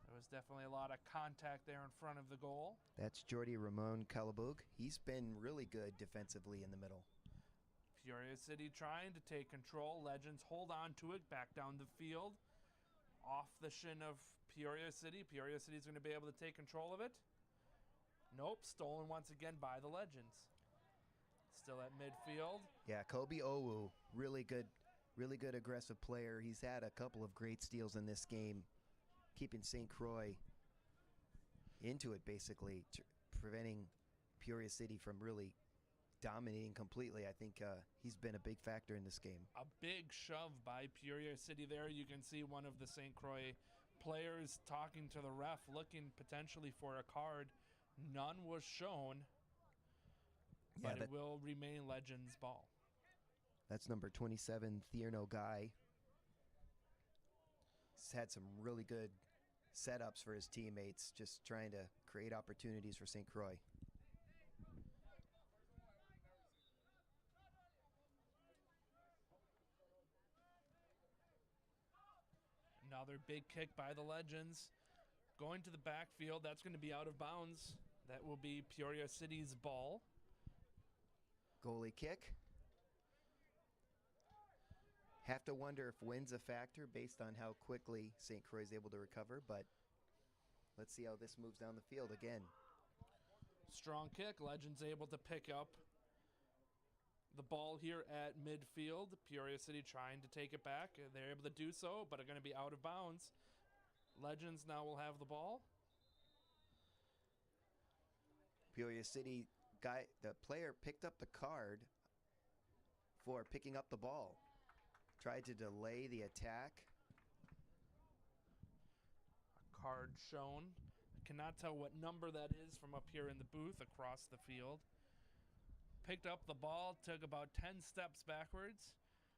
There was definitely a lot of contact there in front of the goal. That's Jordi Ramon Calabug. He's been really good defensively in the middle. Peoria City trying to take control. Legends hold on to it, back down the field. Off the shin of Peoria City. Peoria City is going to be able to take control of it. Nope, stolen once again by the Legends. Still at midfield. Yeah, Kobe Owu, really good aggressive player. He's had a couple of great steals in this game, keeping St. Croix into it basically, preventing Peoria City from really dominating completely. I think he's been a big factor in this game. A big shove by Peoria City there. You can see one of the St. Croix players talking to the ref, looking potentially for a card. None was shown, but it will remain Legends ball. That's number 27, Thierno Guy. He's had some really good setups for his teammates, just trying to create opportunities for St. Croix. Another big kick by the Legends. Going to the backfield, that's going to be out of bounds. That will be Peoria City's ball. Goalie kick. Have to wonder if wind's a factor based on how quickly St. Croix is able to recover, but let's see how this moves down the field again. Strong kick. Legends able to pick up the ball here at midfield. Peoria City trying to take it back. They're able to do so, but are going to be out of bounds. Legends now will have the ball. Peoria City guy, the player picked up the card for picking up the ball. Tried to delay the attack. A card shown. I cannot tell what number that is from up here in the booth across the field. Picked up the ball, took about 10 steps backwards.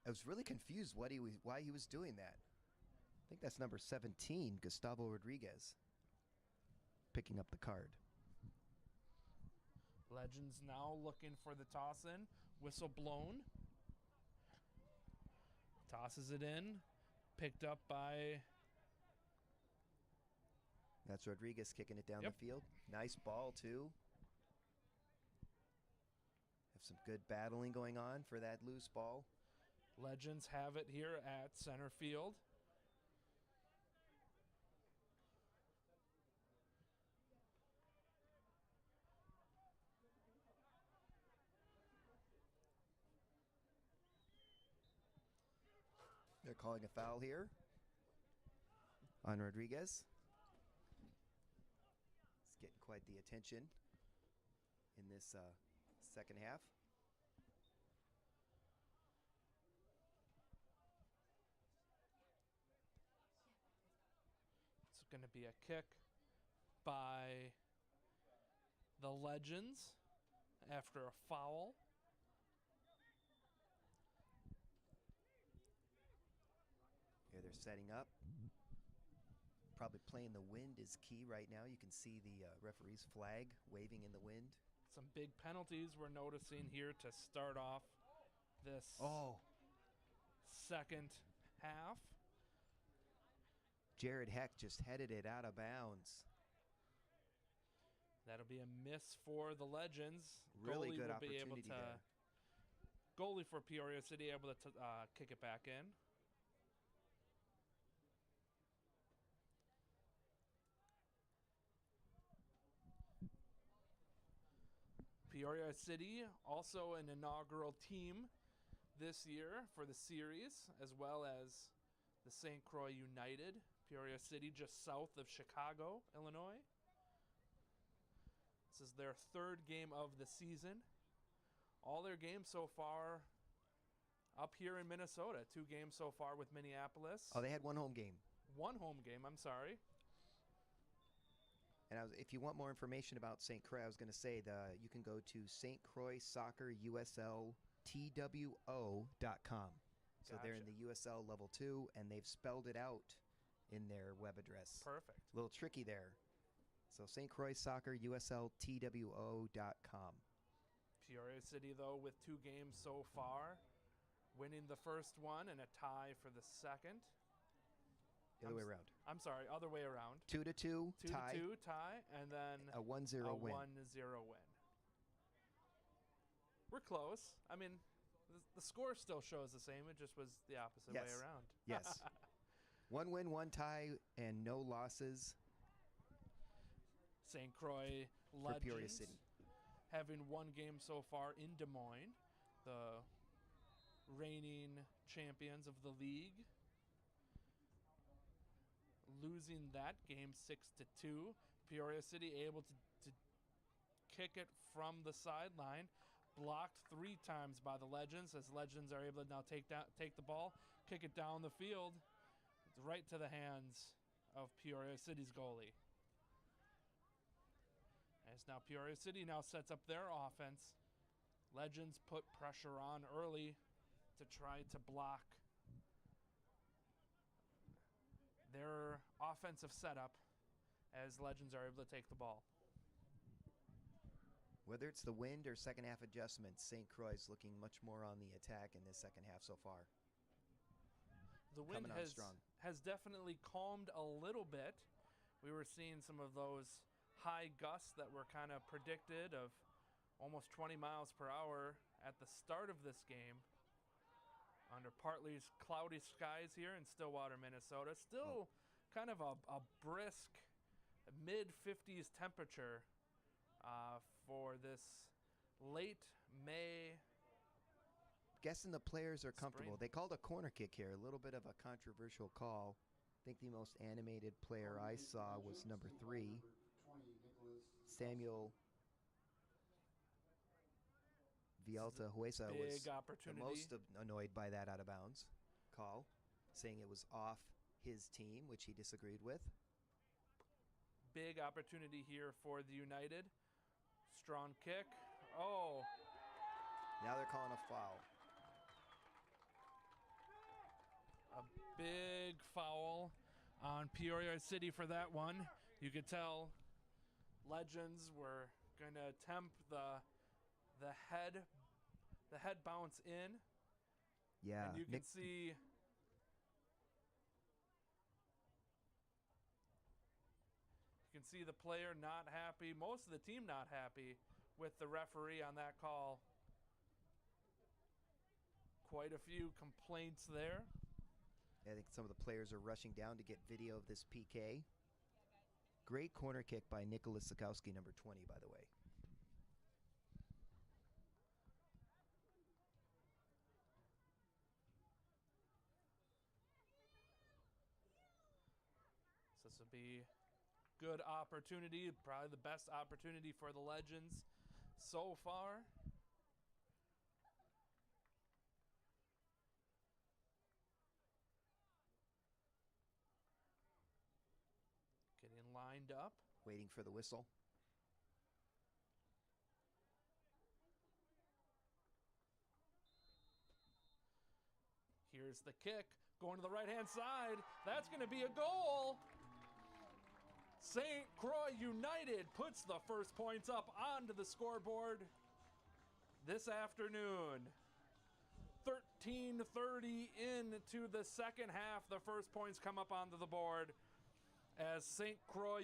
I was really confused why he was doing that. I think that's number 17, Gustavo Rodriguez, picking up the card. Legends now looking for the toss in. Whistle blown. Tosses it in. Picked up by... That's Rodriguez kicking it down the field. Nice ball, too. Have some good battling going on for that loose ball. Legends have it here at center field. They're calling a foul here on Rodriguez. It's getting quite the attention in this second half. to be a kick by the Legends after a foul. Here they're setting up. Probably playing the wind is key right now. You can see the referee's flag waving in the wind. Some big penalties we're noticing here to start off this second half. Jared Heck just headed it out of bounds. That'll be a miss for the Legends. Really Goalie good will be able opportunity there. Goalie for Peoria City able to kick it back in. Peoria City, also an inaugural team this year for the series, as well as the St. Croix United. Peoria City just south of Chicago, Illinois. This is their third game of the season. All their games so far up here in Minnesota. 2 games so far with Minneapolis. Oh, they had one home game. 1 home game, I'm sorry. And if you want more information about St. Croix, I was going to say you can go to St. Croix Soccer USL TWO.com. So they're in the USL Level 2, and they've spelled it out in their web address. Perfect. A little tricky there. So St. Croix Soccer USL TWO.com. Peoria City, though, with 2 games so far, winning the first one and a tie for the second. The other way around. I'm sorry, other way around. 2-2 tie. 2-2 tie, and then a 1-0 win. 1-0 win. We're close. I mean, the score still shows the same. It just was the opposite way around. Yes. 1 win, 1 tie, and no losses. St. Croix for Peoria Legends City. having 1 game so far in Des Moines, the reigning champions of the league. Losing that game 6-2. Peoria City able to kick it from the sideline. Blocked 3 times by the Legends, as Legends are able to now take the ball, kick it down the field. It's right to the hands of Peoria City's goalie. As now Peoria City now sets up their offense. Legends put pressure on early to try to block their offensive setup as Legends are able to take the ball. Whether it's the wind or second half adjustments, St. Croix is looking much more on the attack in this second half so far. The wind has definitely calmed a little bit. We were seeing some of those high gusts that were kind of predicted of almost 20 miles per hour at the start of this game. Under partly cloudy skies here in Stillwater, Minnesota. Still kind of a brisk mid-50s temperature for this late May. Guessing the players are comfortable. Spring. They called a corner kick here, a little bit of a controversial call. I think the most animated player I saw was number 3, Samuel Vialta Huesa was the most annoyed by that out of bounds call, saying it was off his team, which he disagreed with. Big opportunity here for the United. Strong kick. Oh. Now they're calling a foul. A big foul on Peoria City for that one. You could tell Legends were going to attempt the head bounce in. Yeah. And you can see you can see the player not happy, most of the team not happy with the referee on that call. Quite a few complaints there. I think some of the players are rushing down to get video of this PK. Great corner kick by Nicholas Sikowski, number 20, by the way. So this will be good opportunity, probably the best opportunity for the Legends so far. lined up. Waiting for the whistle. Here's the kick, going to the right-hand side. That's going to be a goal. St. Croix United puts the first points up onto the scoreboard this afternoon. 13:30 into the second half. The first points come up onto the board as St. Croix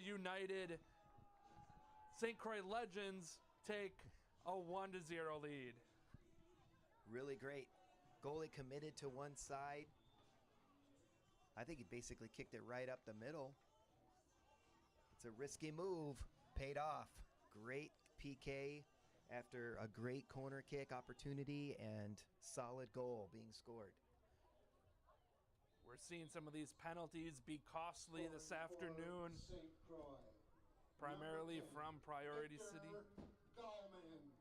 Legends take a 1-0 lead. Really great. Goalie committed to one side. I think he basically kicked it right up the middle. It's a risky move. Paid off. Great PK after a great corner kick opportunity and solid goal being scored. We're seeing some of these penalties be costly this afternoon, St. Croix. primarily Number 10, from Priority Victor City. Gallman.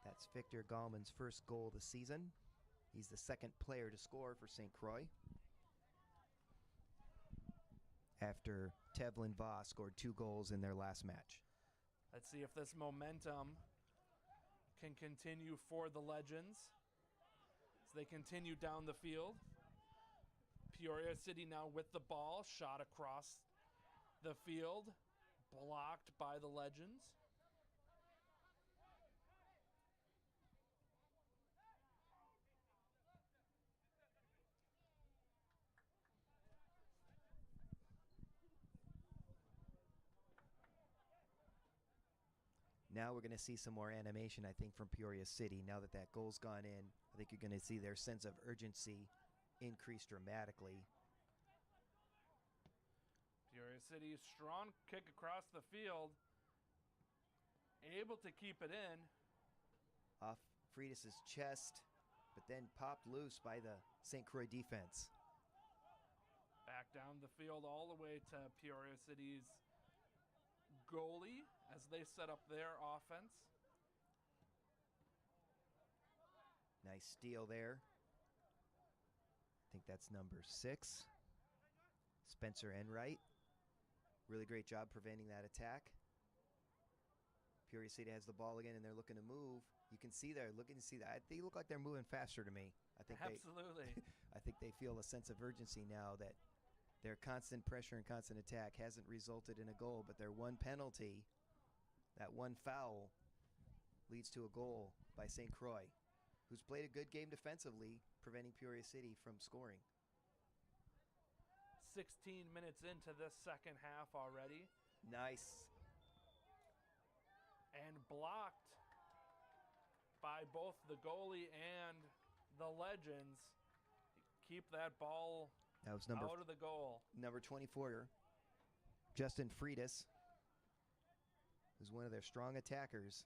That's Victor Gallman's first goal of the season. He's the second player to score for St. Croix, after Tevlin Voss scored 2 goals in their last match. Let's see if this momentum can continue for the Legends as they continue down the field. Peoria City now with the ball, shot across the field, blocked by the Legends. Now we're going to see some more animation, I think, from Peoria City. Now that that goal's gone in, I think you're going to see their sense of urgency increase dramatically. Peoria City, strong kick across the field, able to keep it in. Off Freitas' chest, but then popped loose by the St. Croix defense. Back down the field all the way to Peoria City's goalie as they set up their offense. Nice steal there. I think that's number 6. Spencer Enright. Really great job preventing that attack. Peoria City has the ball again and they're looking to move. You can see they're looking to see that. They look like they're moving faster to me. I think Absolutely. I think they feel a sense of urgency now that their constant pressure and constant attack hasn't resulted in a goal, but their one penalty, that one foul, leads to a goal by St. Croix, who's played a good game defensively, preventing Peoria City from scoring. 16 minutes into this second half already. Nice. And blocked by both the goalie and the Legends. Keep that ball That was out of the goal. number 24, Justin Freitas, who's one of their strong attackers.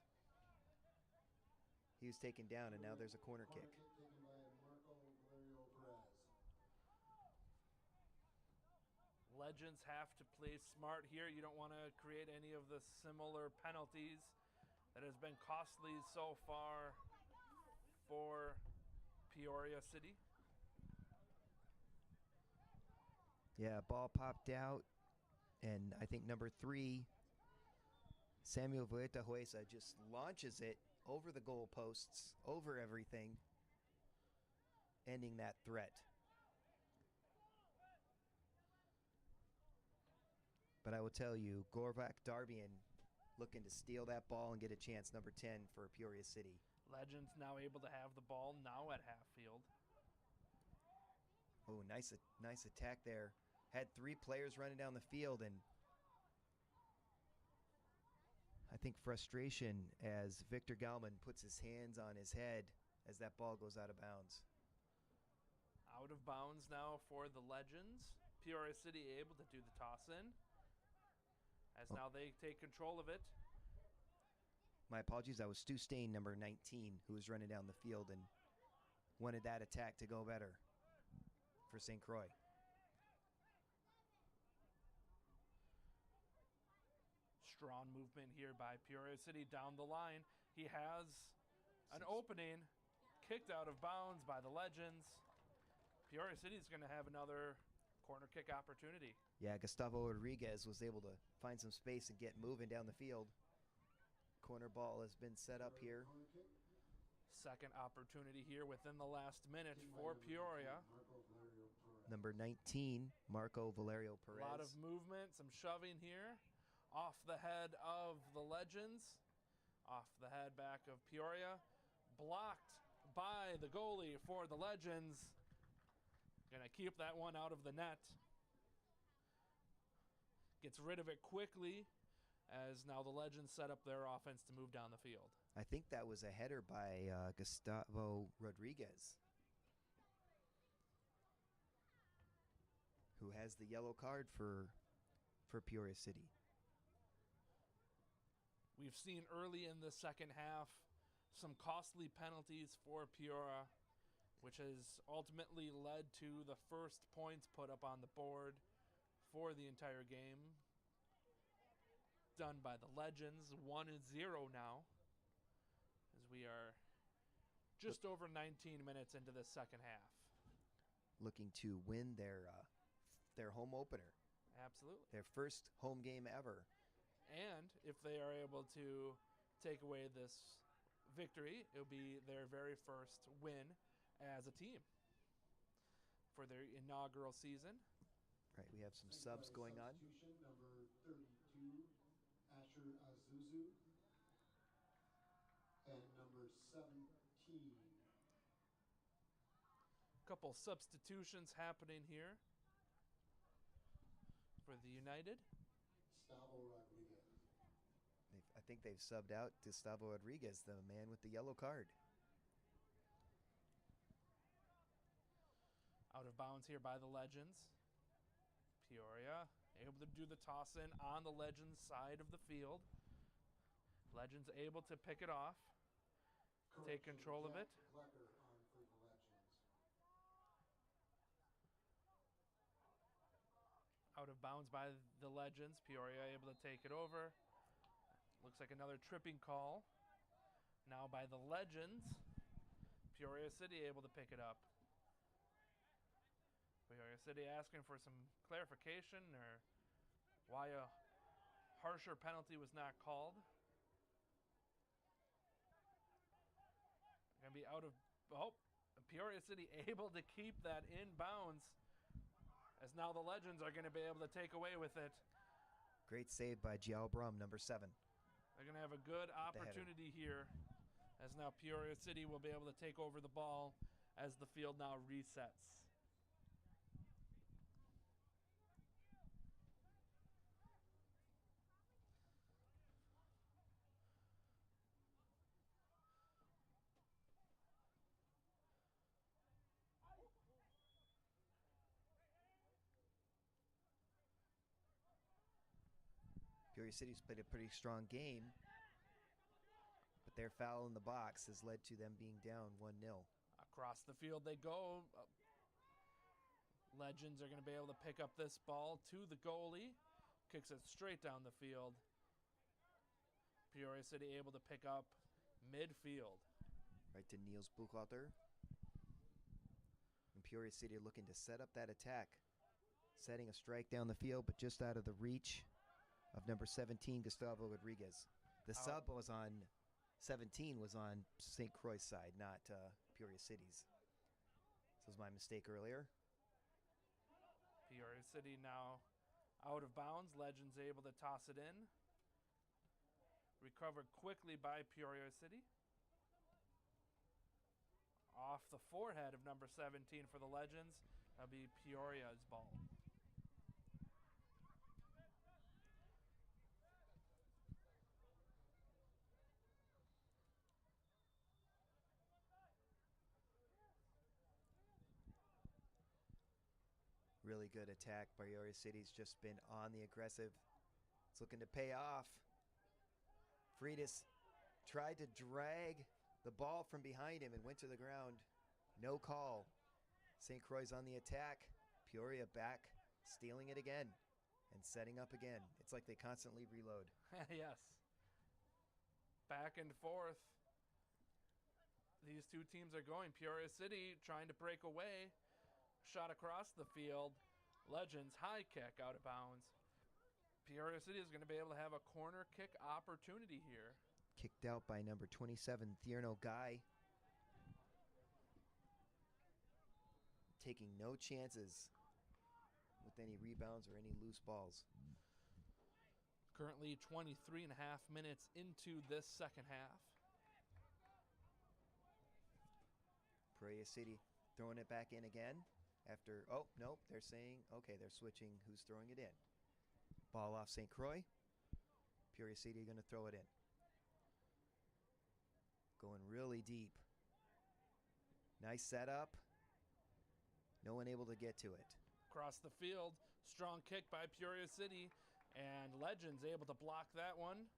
He was taken down, and now there's a corner kick. Taken by Marco Valerio Perez. Legends have to play smart here. You don't want to create any of the similar penalties that has been costly so far for Peoria City. Yeah, ball popped out, and I think number 3, Samuel Vuetahuesa, just launches it over the goal posts, over everything, ending that threat. But I will tell you, Gorvak Darbian looking to steal that ball and get a chance, number 10 for Peoria City. Legends now able to have the ball now at half field. Oh, nice attack there. Had 3 players running down the field, and I think frustration as Victor Gallman puts his hands on his head as that ball goes out of bounds. Out of bounds now for the Legends. Peoria City able to do the toss in as now they take control of it. My apologies, that was Stu Stain, number 19, who was running down the field and wanted that attack to go better for St. Croix. Strong movement here by Peoria City down the line. He has an opening, kicked out of bounds by the Legends. Peoria City is going to have another Corner kick opportunity. Yeah, Gustavo Rodriguez was able to find some space and get moving down the field. Corner ball has been set up here. Corner kick. Second opportunity here within the last minute for Peoria. Marco Valerio Perez. Number 19, Marco Valerio A Perez. lot of movement, some shoving here. Off the head of the Legends. Off the head back of Peoria. Blocked by the goalie for the Legends. Gonna keep that one out of the net. Gets rid of it quickly as now the Legends set up their offense to move down the field. I think that was a header by Gustavo Rodriguez, who has the yellow card for Peoria City. We've seen early in the second half some costly penalties for Peoria, which has ultimately led to the first points put up on the board for the entire game. Done by the Legends, 1-0 now, as we are just over 19 minutes into the second half. Looking to win their home opener, Absolutely. their first home game ever. And if they are able to take away this victory, it'll be their very first win as a team for their inaugural season. Right, we have some Second subs by going on. substitution, number 32, Asher Azuzu. And number 17, Couple substitutions happening here for the United. Gustavo Rodriguez. I think they've subbed out Gustavo Rodriguez, the man with the yellow card. Out of bounds here by the Legends. Peoria able to do the toss in on the Legends side of the field. Legends able to pick it off. Take control of it. Jack Klecker on for the Legends. Out of bounds by the Legends. Peoria able to take it over. Looks like another tripping call. Now by the Legends. Peoria City able to pick it up. Peoria City asking for some clarification or why a harsher penalty was not called. Gonna be out of, oh, Peoria City able to keep that in bounds as now the Legends are gonna be able to take away with it. Great save by Gial Brum, number 7. They're gonna have a good the header. opportunity here as now Peoria City will be able to take over the ball as the field now resets. Peoria City's played a pretty strong game, but their foul in the box has led to them being down 1-0. Across the field they go. Legends are going to be able to pick up this ball to the goalie. Kicks it straight down the field. Peoria City able to pick up midfield. Right to Niels Buchalter. And Peoria City are looking to set up that attack. Setting a strike down the field, but just out of the reach of number 17, Gustavo Rodriguez. The sub was on 17 was on St. Croix side, not Peoria City's. This was my mistake earlier. Peoria City now out of bounds. Legends able to toss it in. Recovered quickly by Peoria City. Off the forehead of number 17 for the Legends. That'll be Peoria's ball. Really good attack. Peoria City's just been on the aggressive. It's looking to pay off. Freitas tried to drag the ball from behind him and went to the ground. No call. St. Croix on the attack. Peoria back, stealing it again and setting up again. It's like they constantly reload. Yes. Back and forth. These two teams are going. Peoria City trying to break away. Shot across the field. Legends high kick out of bounds. Peoria City is going to be able to have a corner kick opportunity here. Kicked out by number 27, Thierno Guy. Taking no chances with any rebounds or any loose balls. Currently 23 and a half minutes into this second half. Peoria City throwing it back in again after, oh, nope, they're saying, okay, they're switching who's throwing it in. Ball off St. Croix. Peoria City going to throw it in. Going really deep. Nice setup. No one able to get to it. Across the field, strong kick by Peoria City, and Legends able to block that one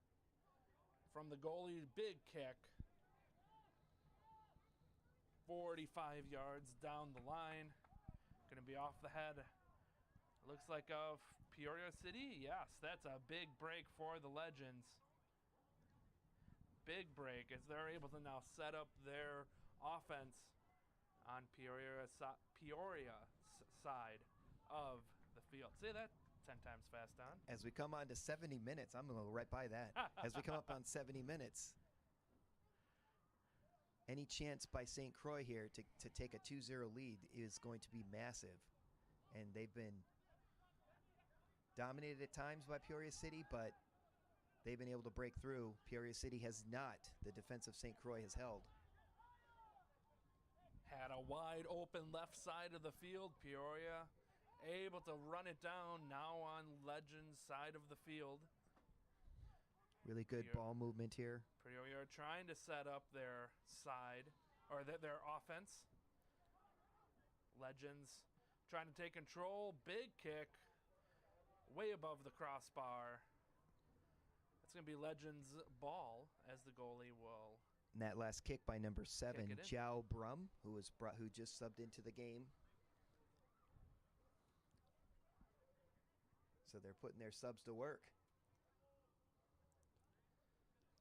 from the goalie. Big kick. 45 yards down the line. Going to be off the head. Looks like of Peoria City. Yes, that's a big break for the Legends. Big break as they're able to now set up their offense on Peoria side of the field. Say that 10 times fast, Don. As we come on to 70 minutes, I'm going to go right by that. As we come up on 70 minutes, any chance by St. Croix here to take a 2-0 lead is going to be massive. And they've been dominated at times by Peoria City, but they've been able to break through. Peoria City has not. The defense of St. Croix has held. Had a wide open left side of the field. Peoria able to run it down now on Legends side of the field. Really good ball movement here. Peoria are trying to set up their side, or their offense. Legends trying to take control. Big kick. Way above the crossbar. It's going to be Legends' ball as the goalie will. And that last kick by number 7, Kick it in. Zhao Brum, who just subbed into the game. So they're putting their subs to work.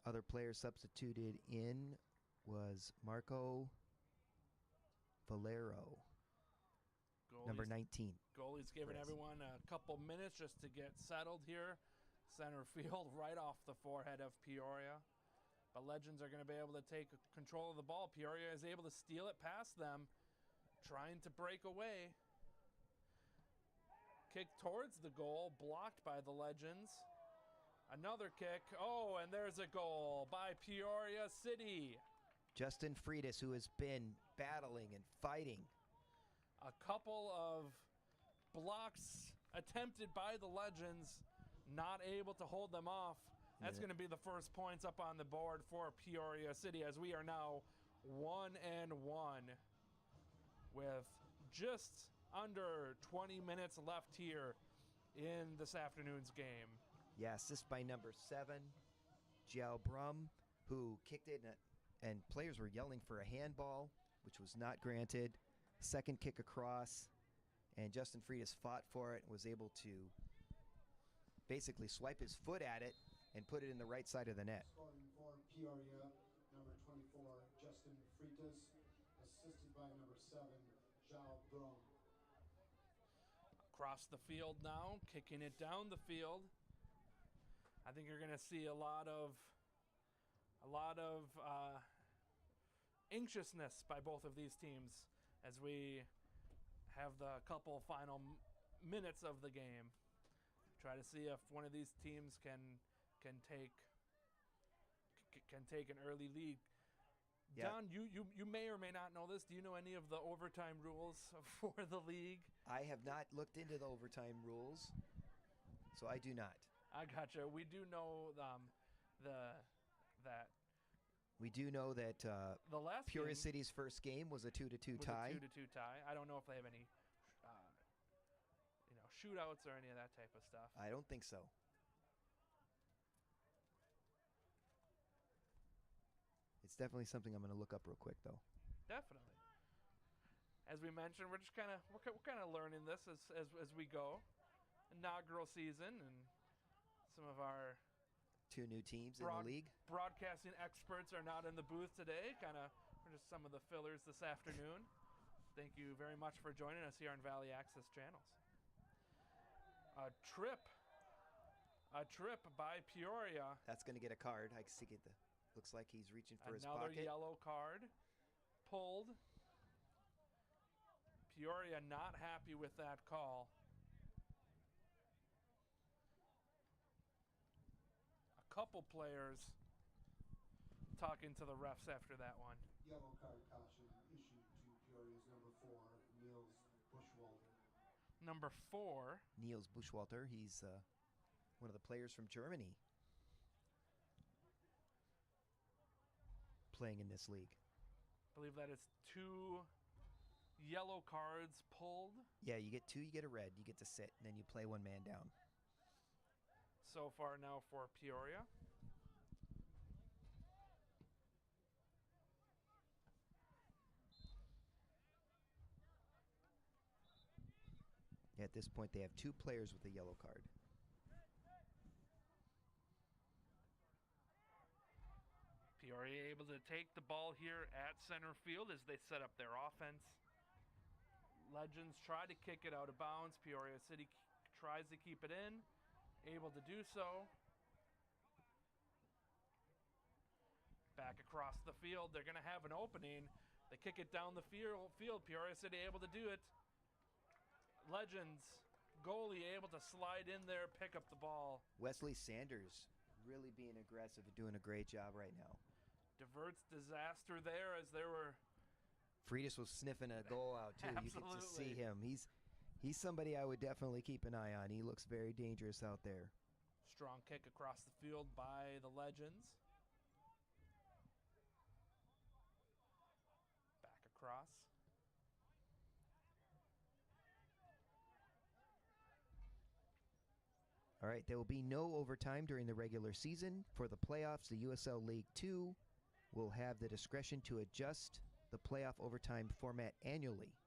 Other players substituted in was Marco Valero, number 19. Goalie's giving Chris. everyone a couple minutes just to get settled here. Center field right off the forehead of Peoria. But Legends are going to be able to take control of the ball. Peoria is able to steal it past them, trying to break away. Kick towards the goal, blocked by the Legends. Another kick. Oh, and there's a goal by Peoria City. Justin Freitas, who has been battling and fighting. A couple of blocks attempted by the Legends, not able to hold them off. That's going to be the first points up on the board for Peoria City as we are now 1-1 with just under 20 minutes left here in this afternoon's game. Yeah, assist by number 7, Zhao Brum, who kicked it, and players were yelling for a handball, which was not granted. Second kick across, and Justin Freitas fought for it and was able to basically swipe his foot at it and put it in the right side of the net. Scoring for Peoria, number 24, Justin Freitas, assisted by number 7, Zhao Brum. Across the field now, kicking it down the field. I think you're going to see a lot of anxiousness by both of these teams as we have the couple final minutes of the game. Try to see if one of these teams can take an early lead. Yeah. Don, you may or may not know this. Do you know any of the overtime rules for the league? I have not looked into the overtime rules, so I do not. I gotcha. We do know that We do know that the last Peoria game City's first game was a 2-2 was tie. a 2-2 tie. I don't know if they have any, shootouts or any of that type of stuff. I don't think so. It's definitely something I'm going to look up real quick, though. Definitely. As we mentioned, we're just kind of learning this as we go. Inaugural season, and some of our 2 new teams in the league. broadcasting experts are not in the booth today. We're just some of the fillers this afternoon. Thank you very much for joining us here on Valley Access Channels. A trip by Peoria. That's going to get a card. I see it. Looks like he's reaching for his Another pocket. yellow card pulled. Peoria not happy with that call. A couple players talking to the refs after that one. Yellow card caution issued to Peoria's number 4, Niels Bushwalter. Number 4. Niels Bushwalter. He's one of the players from Germany playing in this league. I believe that is 2 yellow cards pulled. Yeah, you get 2, you get a red, you get to sit, and then you play 1 man down. So far now for Peoria. At this point, they have 2 players with a yellow card. Peoria able to take the ball here at center field as they set up their offense. Legends try to kick it out of bounds. Peoria City tries to keep it in, able to do so. Back across the field, they're going to have an opening. They kick it down the field. Peoria City able to do it. Legends goalie able to slide in there, pick up the ball. Wesley Sanders really being aggressive and doing a great job right now. Diverts disaster there as there were. Freitas was sniffing a goal out too. You can just see him. He's somebody I would definitely keep an eye on. He looks very dangerous out there. Strong kick across the field by the Legends. Back across. All right, there will be no overtime during the regular season. For the playoffs, the USL League Two will have the discretion to adjust the playoff overtime format annually.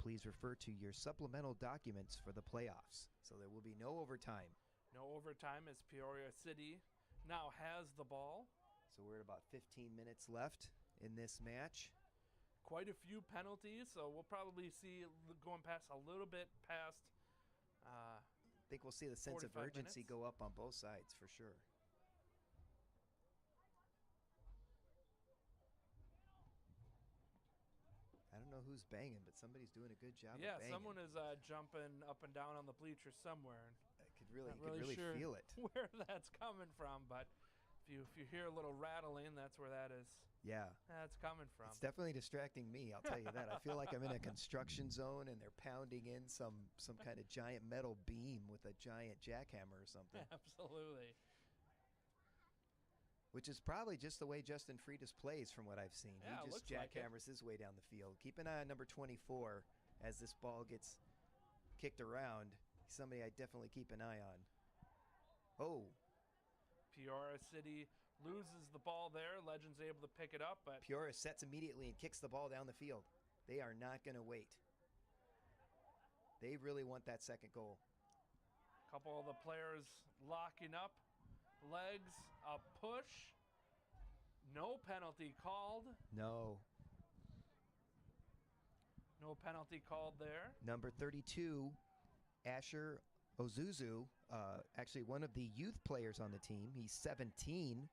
Please refer to your supplemental documents for the playoffs. So there will be no overtime. No overtime as Peoria City now has the ball. So we're at about 15 minutes left in this match. Quite a few penalties, so we'll probably see going past a little bit past. I think we'll see the sense of 45 urgency minutes. go up on both sides for sure. I don't know who's banging, but somebody's doing a good job. Yeah, of banging. someone is jumping up and down on the bleachers somewhere. I could really, Not you could really sure feel it. where that's coming from, but if you hear a little rattling, that's where that is. Yeah. That's coming from. It's definitely distracting me, I'll tell you that. I feel like I'm in a construction zone and they're pounding in some kind of giant metal beam with a giant jackhammer or something. Absolutely. Which is probably just the way Justin Freitas plays from what I've seen. Yeah, He it just looks like it. jackhammers his way down the field. Keep an eye on number 24 as this ball gets kicked around. He's somebody I definitely keep an eye on. Oh, Peoria City loses the ball there. Legends able to pick it up, but Peoria sets immediately and kicks the ball down the field. They are not going to wait. They really want that second goal. a couple of the players locking up. Legs, a push. No penalty called. No. No penalty called there. Number 32, Asher Ozuzu, actually one of the youth players on the team. He's 17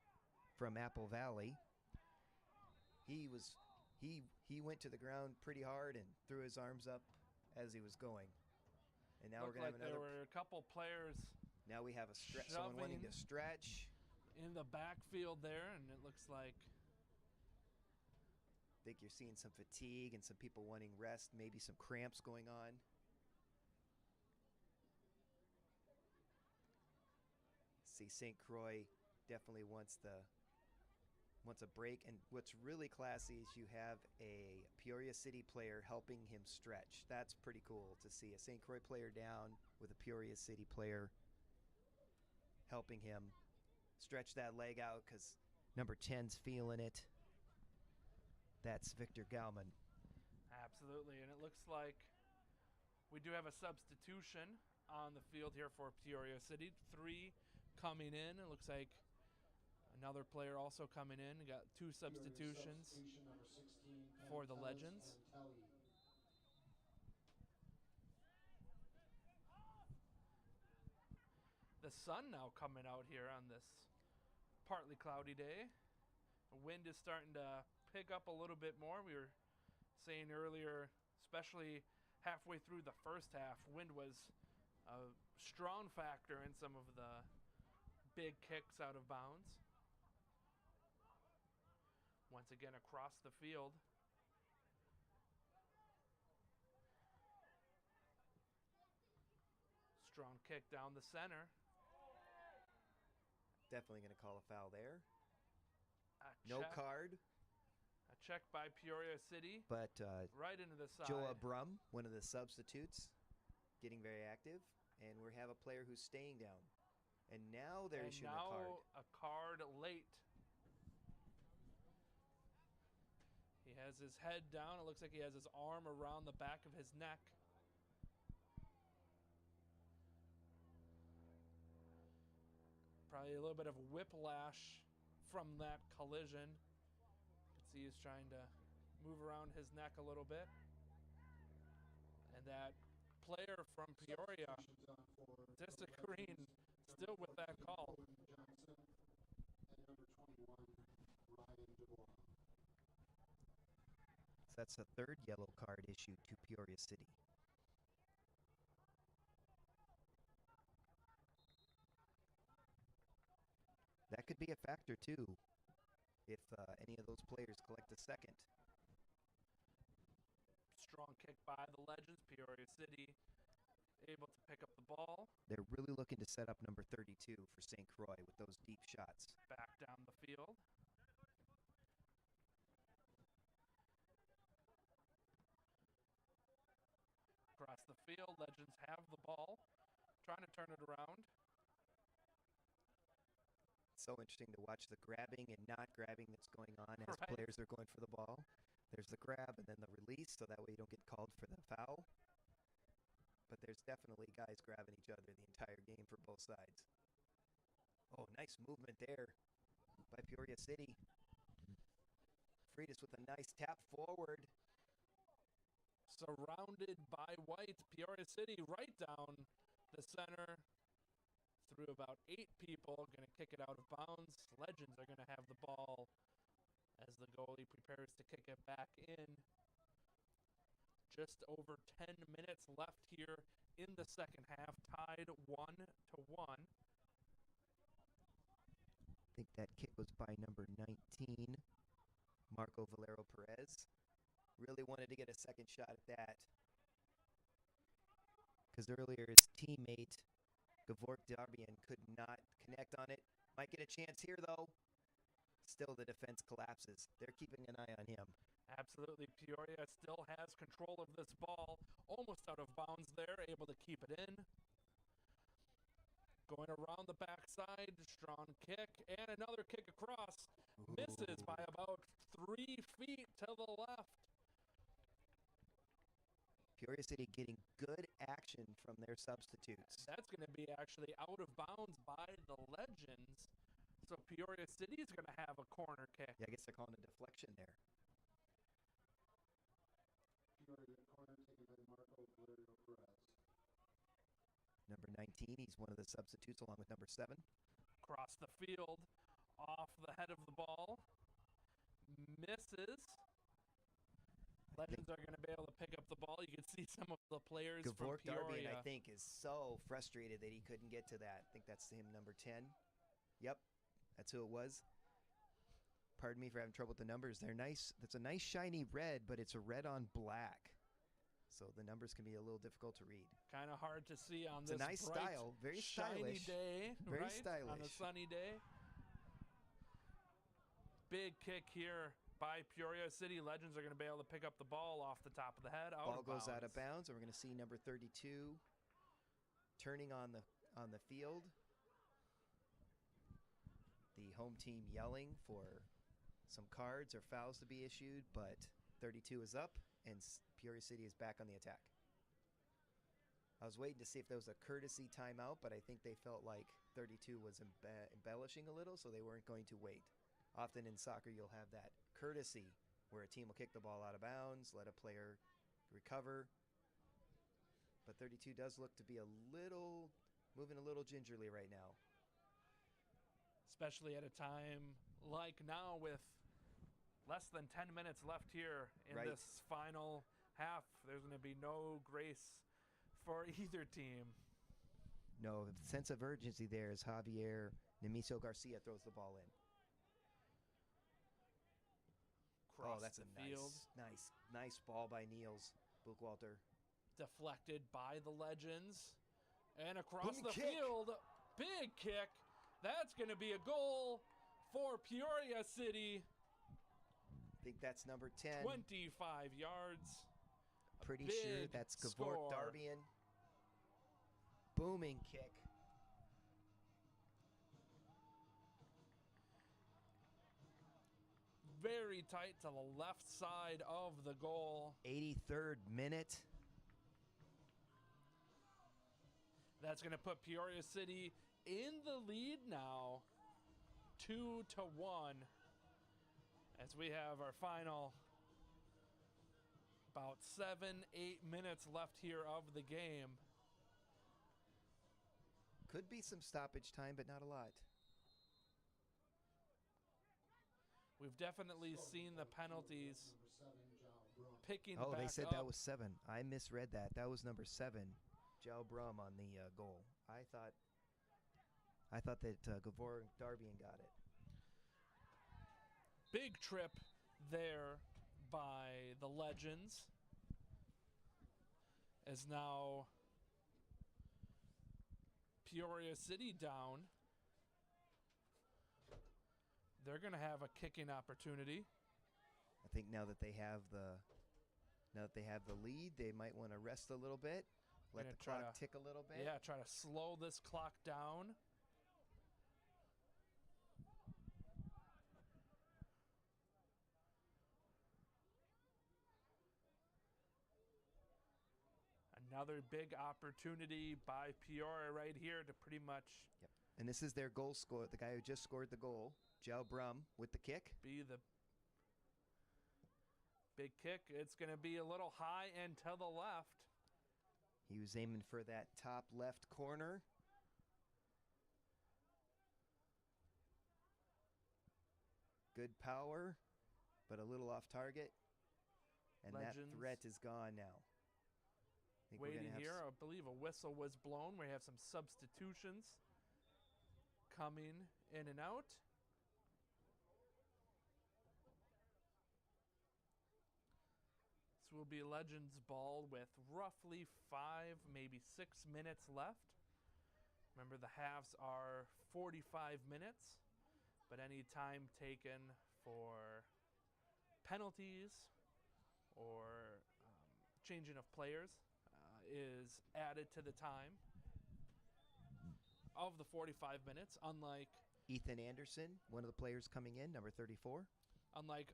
from Apple Valley. He went to the ground pretty hard and threw his arms up as he was going. And now Looked we're going to like have there another. were a couple players Now we have a someone wanting to shoving. stretch. in the backfield there, and it looks like I think you're seeing some fatigue and some people wanting rest, maybe some cramps going on. See, St. Croix definitely wants a break, and what's really classy is you have a Peoria City player helping him stretch. That's pretty cool to see a St. Croix player down with a Peoria City player helping him stretch that leg out because number 10's feeling it. That's Victor Gauman. absolutely. And it looks like we do have a substitution on the field here for Peoria City. 3 coming in. It looks like another player also coming in. We got 2 substitutions Substitution number 16, for the Pantelis Legends. Antelli. the sun now coming out here on this partly cloudy day. The wind is starting to pick up a little bit more. We were saying earlier, especially halfway through the first half, wind was a strong factor in some of the big kicks out of bounds. Once again across the field. Strong kick down the center. Definitely going to call a foul there. A No check, card, a check by Peoria City. but Right into the side. Joa Brum, one of the substitutes, getting very active. And we have a player who's staying down. And now they're And issuing now a card. a card late. He has his head down. It looks like he has his arm around the back of his neck. Probably a little bit of whiplash from that collision. You can see he's trying to move around his neck a little bit. And that player from Peoria Substitutions on for the disagreeing Legends, still with that call. Logan Johnson and number 21, Ryan Dubois. So that's the third yellow card issued to Peoria City. That could be a factor too, if any of those players collect a second. Strong kick by the Legends. Peoria City able to pick up the ball. They're really looking to set up number 32 for St. Croix with those deep shots. Back down the field. Across the field, Legends have the ball. Trying to turn it around. So interesting to watch the grabbing and not grabbing that's going on as Right. players are going for the ball. There's the grab and then the release, so that way you don't get called for the foul. But there's definitely guys grabbing each other the entire game for both sides. Oh, nice movement there by Peoria City. Freitas with a nice tap forward. Surrounded by white. Peoria City right down the center. Through about 8 people. Going to kick it out of bounds. Legends are going to have the ball as the goalie prepares to kick it back in. Just over 10 minutes left here in the second half. Tied 1-1. I think that kick was by number 19, Marco Valero Perez. Really wanted to get a second shot at that. Because earlier his teammate, Gavork Darbian, could not connect on it. Might get a chance here, though. Still, the defense collapses. They're keeping an eye on him. Absolutely. Peoria still has control of this ball. Almost out of bounds there. Able to keep it in. Going around the backside. Strong kick. And another kick across. Misses by about 3 feet to the left. Peoria City getting good action from their substitutes. That's going to be actually out of bounds by the Legends. So Peoria City is going to have a corner kick. Yeah, I guess they're calling a deflection there. Peoria corner taken by Marco Valero Perez. Number 19, he's one of the substitutes along with number 7. Across the field, off the head of the ball. Misses. Legends are going to be able to pick up the ball. You can see some of the players from Gavork Darbian, Peoria. I think, is so frustrated that he couldn't get to that. I think that's him, number 10. Yep, that's who it was. Pardon me for having trouble with the numbers. They're nice. That's a nice shiny red, but it's a red on black. So the numbers can be a little difficult to read. Kind of hard to see on It's a this nice bright, style, very shiny stylish. day. Very right? On a stylish. sunny day. Big kick here by Peoria City. Legends are going to be able to pick up the ball off the top of the head. Ball goes out of bounds, and we're going to see number 32 turning on the field. The home team yelling for some cards or fouls to be issued, but 32 is up, and Peoria City is back on the attack. I was waiting to see if there was a courtesy timeout, but I think they felt like 32 was embellishing a little, so they weren't going to wait. Often in soccer, you'll have that courtesy where a team will kick the ball out of bounds, let a player recover. But 32 does look to be a little moving a little gingerly right now. Especially at a time like now with less than 10 minutes left here in Right. this final half. There's going to be no grace for either team. No, the sense of urgency there as Javier Nemiso Garcia throws the ball in. Across that's the a field. nice ball by Niels Buchwalter. Deflected by the Legends. And across Boom, the kick. field, big kick. That's going to be a goal for Peoria City. I think that's number 10. 25 yards. Pretty sure big that's score. Gavork Darbian. Booming kick. Very tight to the left side of the goal. 83rd minute. That's going to put Peoria City in the lead now, 2-1, as we have our final about 7-8 minutes left here of the game. Could be some stoppage time, but not a lot. We've definitely seen the penalties Number 7, Jal Brum. picking Oh, back they said up. that was 7. I misread that. That was number 7, Joe Brum on the goal. I thought that Gavork Darbian got it. Big trip there by the Legends, as now Peoria City down. They're going to have a kicking opportunity. I think now that they have the lead, they might want to rest a little bit, let Gonna the try clock to- tick a little bit. Yeah, try to slow this clock down. Another big opportunity by Peoria right here to pretty much Yep. And this is their goal score. The guy who just scored the goal, Joe Brum, with the kick. be the big kick. It's going to be a little high and to the left. He was aiming for that top left corner. Good power, but a little off target. And Legends. that threat is gone now. I think we're gonna Waiting have here, I believe a whistle was blown. We have some substitutions coming in and out. This will be Legends ball with roughly 5, maybe 6 minutes left. Remember, the halves are 45 minutes, but any time taken for penalties or changing of players is added to the time of the 45 minutes, unlike Ethan Anderson, one of the players coming in, number 34.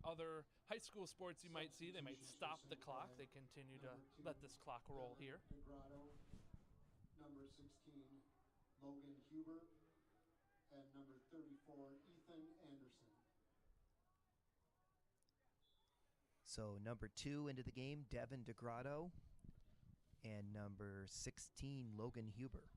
other high school sports you might see. They might stop the clock. They continue to let this clock roll here. Grotto, number 16, Logan Huber, and number 34, Ethan Anderson. So number 2 into the game, Devin DeGrotto, and number 16, Logan Huber.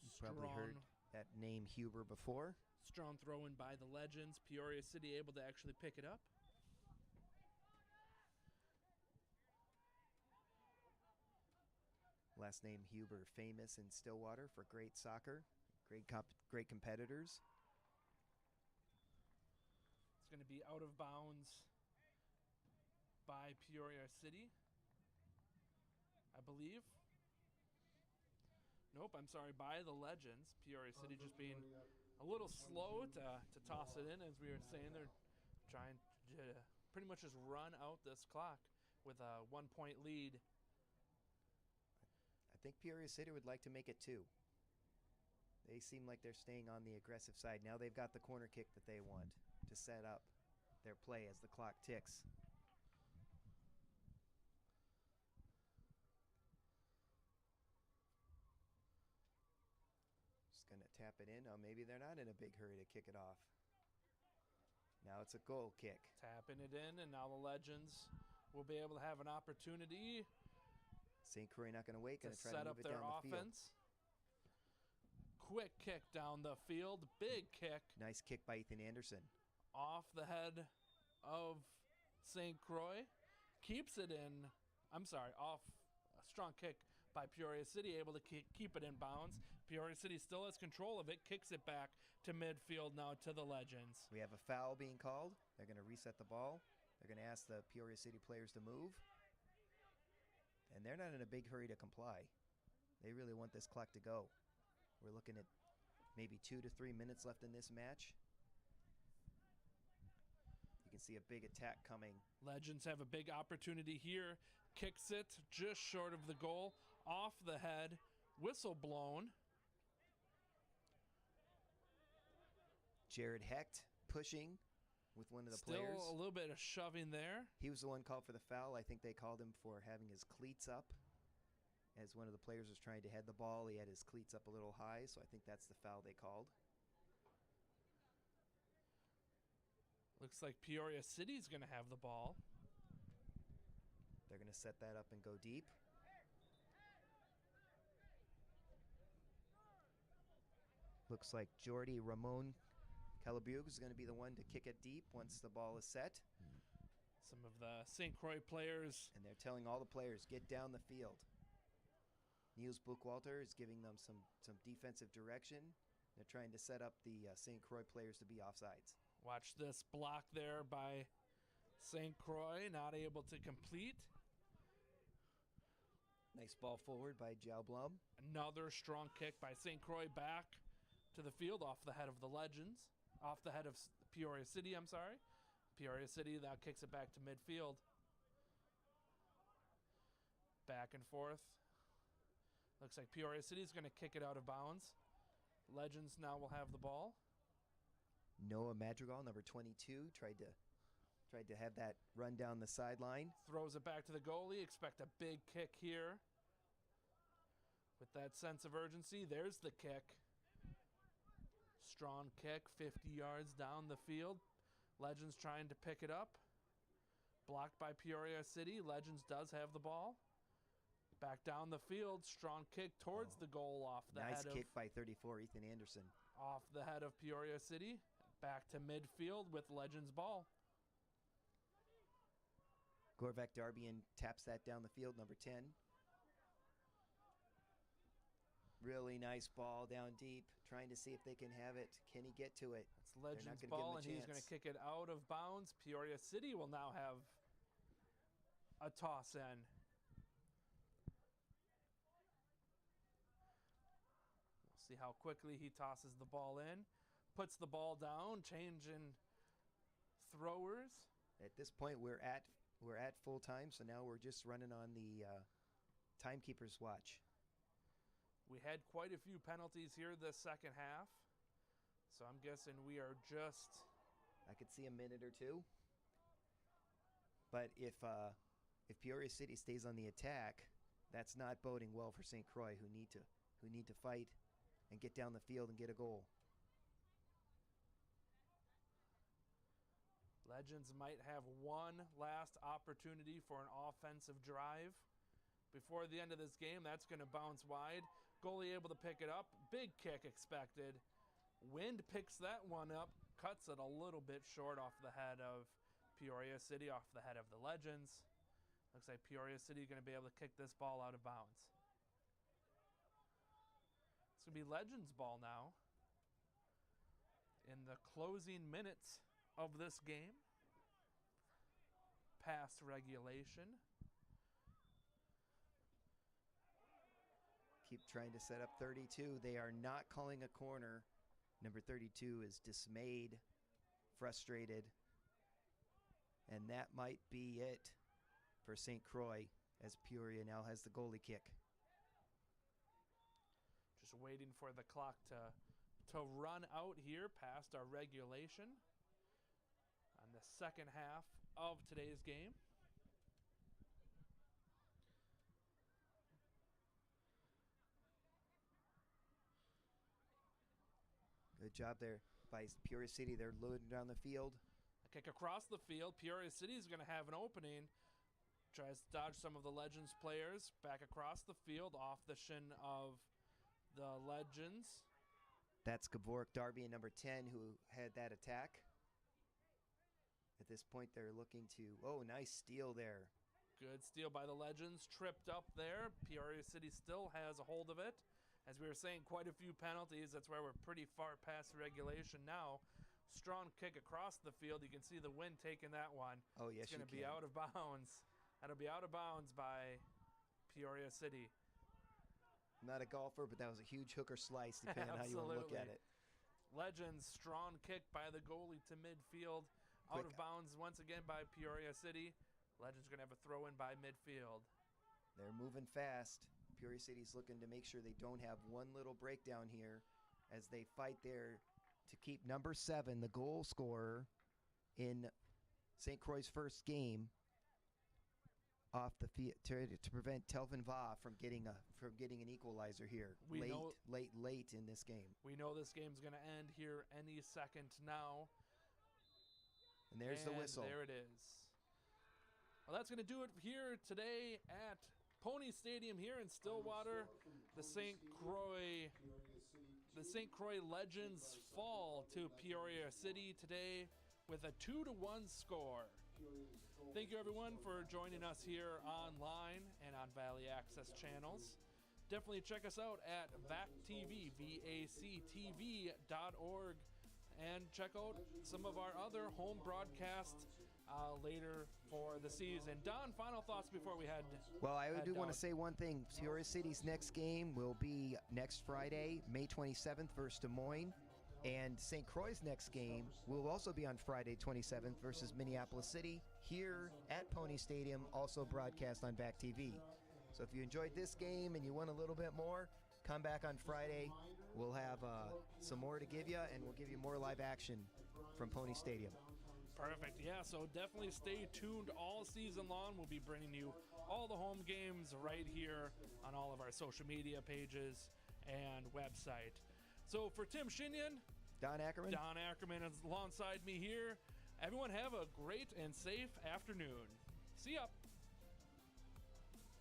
You've probably heard that name Huber before. Strong throw in by the Legends. Peoria City able to actually pick it up. Last name Huber, famous in Stillwater for great soccer, great competitors. It's going to be out of bounds by Peoria City, I believe. Nope, I'm sorry, by the Legends. Peoria City just being a little slow to toss it in. As we were saying, they're trying to pretty much just run out this clock with a 1-point lead. I think Peoria City would like to make it 2. They seem like they're staying on the aggressive side. Now they've got the corner kick that they want to set up their play as the clock ticks. Just going to tap it in. Oh, maybe they're not in a big hurry to kick it off. Now it's a goal kick. Tapping it in, and now the Legends will be able to have an opportunity St. Croix not going to wait. to Going to try set to up move it their down the field. offense. quick kick down the field. Big kick Nice kick by Ethan Anderson. off the head of St. Croix. Keeps it in. I'm sorry, off a strong kick by Peoria City, able to keep it in bounds. Peoria City still has control of it, kicks it back to midfield now to the Legends. We have a foul being called. They're going to reset the ball. They're going to ask the Peoria City players to move. And they're not in a big hurry to comply. They really want this clock to go. We're looking at maybe 2 to 3 minutes left in this match. You can see a big attack coming. Legends have a big opportunity here. Kicks it just short of the goal, off the head, whistle blown. Jared Hecht pushing with one of the Still players. a little bit of shoving there. He was the one called for the foul. I think they called him for having his cleats up. As one of the players was trying to head the ball, he had his cleats up a little high, so I think that's the foul they called. Looks like Peoria City's going to have the ball. They're going to set that up and go deep. Looks like Jordy Ramon Calabug is going to be the one to kick it deep once the ball is set. Some of the St. Croix players. And they're telling all the players, get down the field. Niels Buchwalter is giving them some defensive direction. They're trying to set up the St. Croix players to be offsides. Watch this block there by St. Croix, not able to complete. Nice ball forward by Joe Blum. Another strong kick by St. Croix back to the field off the head of the Legends. Off the head of Peoria City, I'm sorry. Peoria City now kicks it back to midfield. Back and forth. Looks like Peoria City is going to kick it out of bounds. Legends now will have the ball. Noah Madrigal, number 22, tried to have that run down the sideline. Throws it back to the goalie. Expect a big kick here. With that sense of urgency, there's the kick. Strong kick, 50 yards down the field. Legends trying to pick it up. Blocked by Peoria City. Legends does have the ball. Back down the field, strong kick towards the goal off the Nice head kick of by 34, Ethan Anderson. off the head of Peoria City. Back to midfield with Legends ball. Gorvak Darbian taps that down the field, number 10. Really nice ball down deep, trying to see if they can have it. Can he get to it? It's Legends gonna ball, give and him a he's going to chance. kick it out of bounds. Peoria City will now have a toss in. We'll see how quickly he tosses the ball in. Puts the ball down, changing throwers. At this point, we're at full time, so now we're just running on the timekeeper's watch. We had quite a few penalties here this second half, so I'm guessing we are just... I could see a minute or two. But if Peoria City stays on the attack, that's not boding well for St. Croix, who need to fight and get down the field and get a goal. Legends might have one last opportunity for an offensive drive before the end of this game. That's going to bounce wide. Goalie able to pick it up. Big kick expected. Wind picks that one up, cuts it a little bit short off the head of Peoria City, off the head of the Legends. Looks like Peoria City going to be able to kick this ball out of bounds. It's going to be Legends ball now in the closing minutes of this game. Past regulation. Keep trying to set up 32. They are not calling a corner. Number 32 is dismayed, frustrated. And that might be it for St. Croix, as Peoria now has the goalie kick. Just waiting for the clock to run out here past our regulation on the second half of today's game. Good job there by Peoria City. They're loading down the field. A kick across the field. Peoria City is going to have an opening. Tries to dodge some of the Legends players. Back across the field off the shin of the Legends. That's Gavork Darby and number 10 who had that attack. At this point, they're looking to, oh, nice steal there. Good steal by the Legends. Tripped up there. Peoria City still has a hold of it. As we were saying, quite a few penalties. That's why we're pretty far past regulation now. Strong kick across the field. You can see the wind taking that one. Oh, yes, it's going to you be can. out of bounds. That'll be out of bounds by Peoria City. I'm not a golfer, but that was a huge hooker slice, depending on how you want to look at it. Legends, strong kick by the goalie to midfield. Out Quick. of bounds once again by Peoria City. Legends going to have a throw in by midfield. They're moving fast. Peoria City's looking to make sure they don't have one little breakdown here as they fight there to keep number 7, the goal scorer in St. Croix's first game, off the field to prevent Telvin Va from getting an equalizer here late in this game. We know this game's going to end here any second now. And there's the whistle. There it is. Well, that's going to do it here today at Pony Stadium here in Stillwater. The St. Croix Legends fall to Peoria City today with a 2-1 score. Thank you, everyone, for joining us here online and on Valley Access channels. Definitely check us out at VACTV, VACTV.org, and check out some of our other home broadcasts later for the season. Don, final thoughts before we head. Well, I do want to say one thing. Peoria City's next game will be next Friday, May 27th versus Des Moines. And St. Croix's next game will also be on Friday 27th versus Minneapolis City here at Pony Stadium, also broadcast on VAC TV. So if you enjoyed this game and you want a little bit more, come back on Friday. We'll have some more to give you, and we'll give you more live action from Pony Stadium. Perfect. Yeah, so definitely stay tuned all season long. We'll be bringing you all the home games right here on all of our social media pages and website. So for Tim Shinian, Don Ackerman is alongside me here. Everyone have a great and safe afternoon. See ya.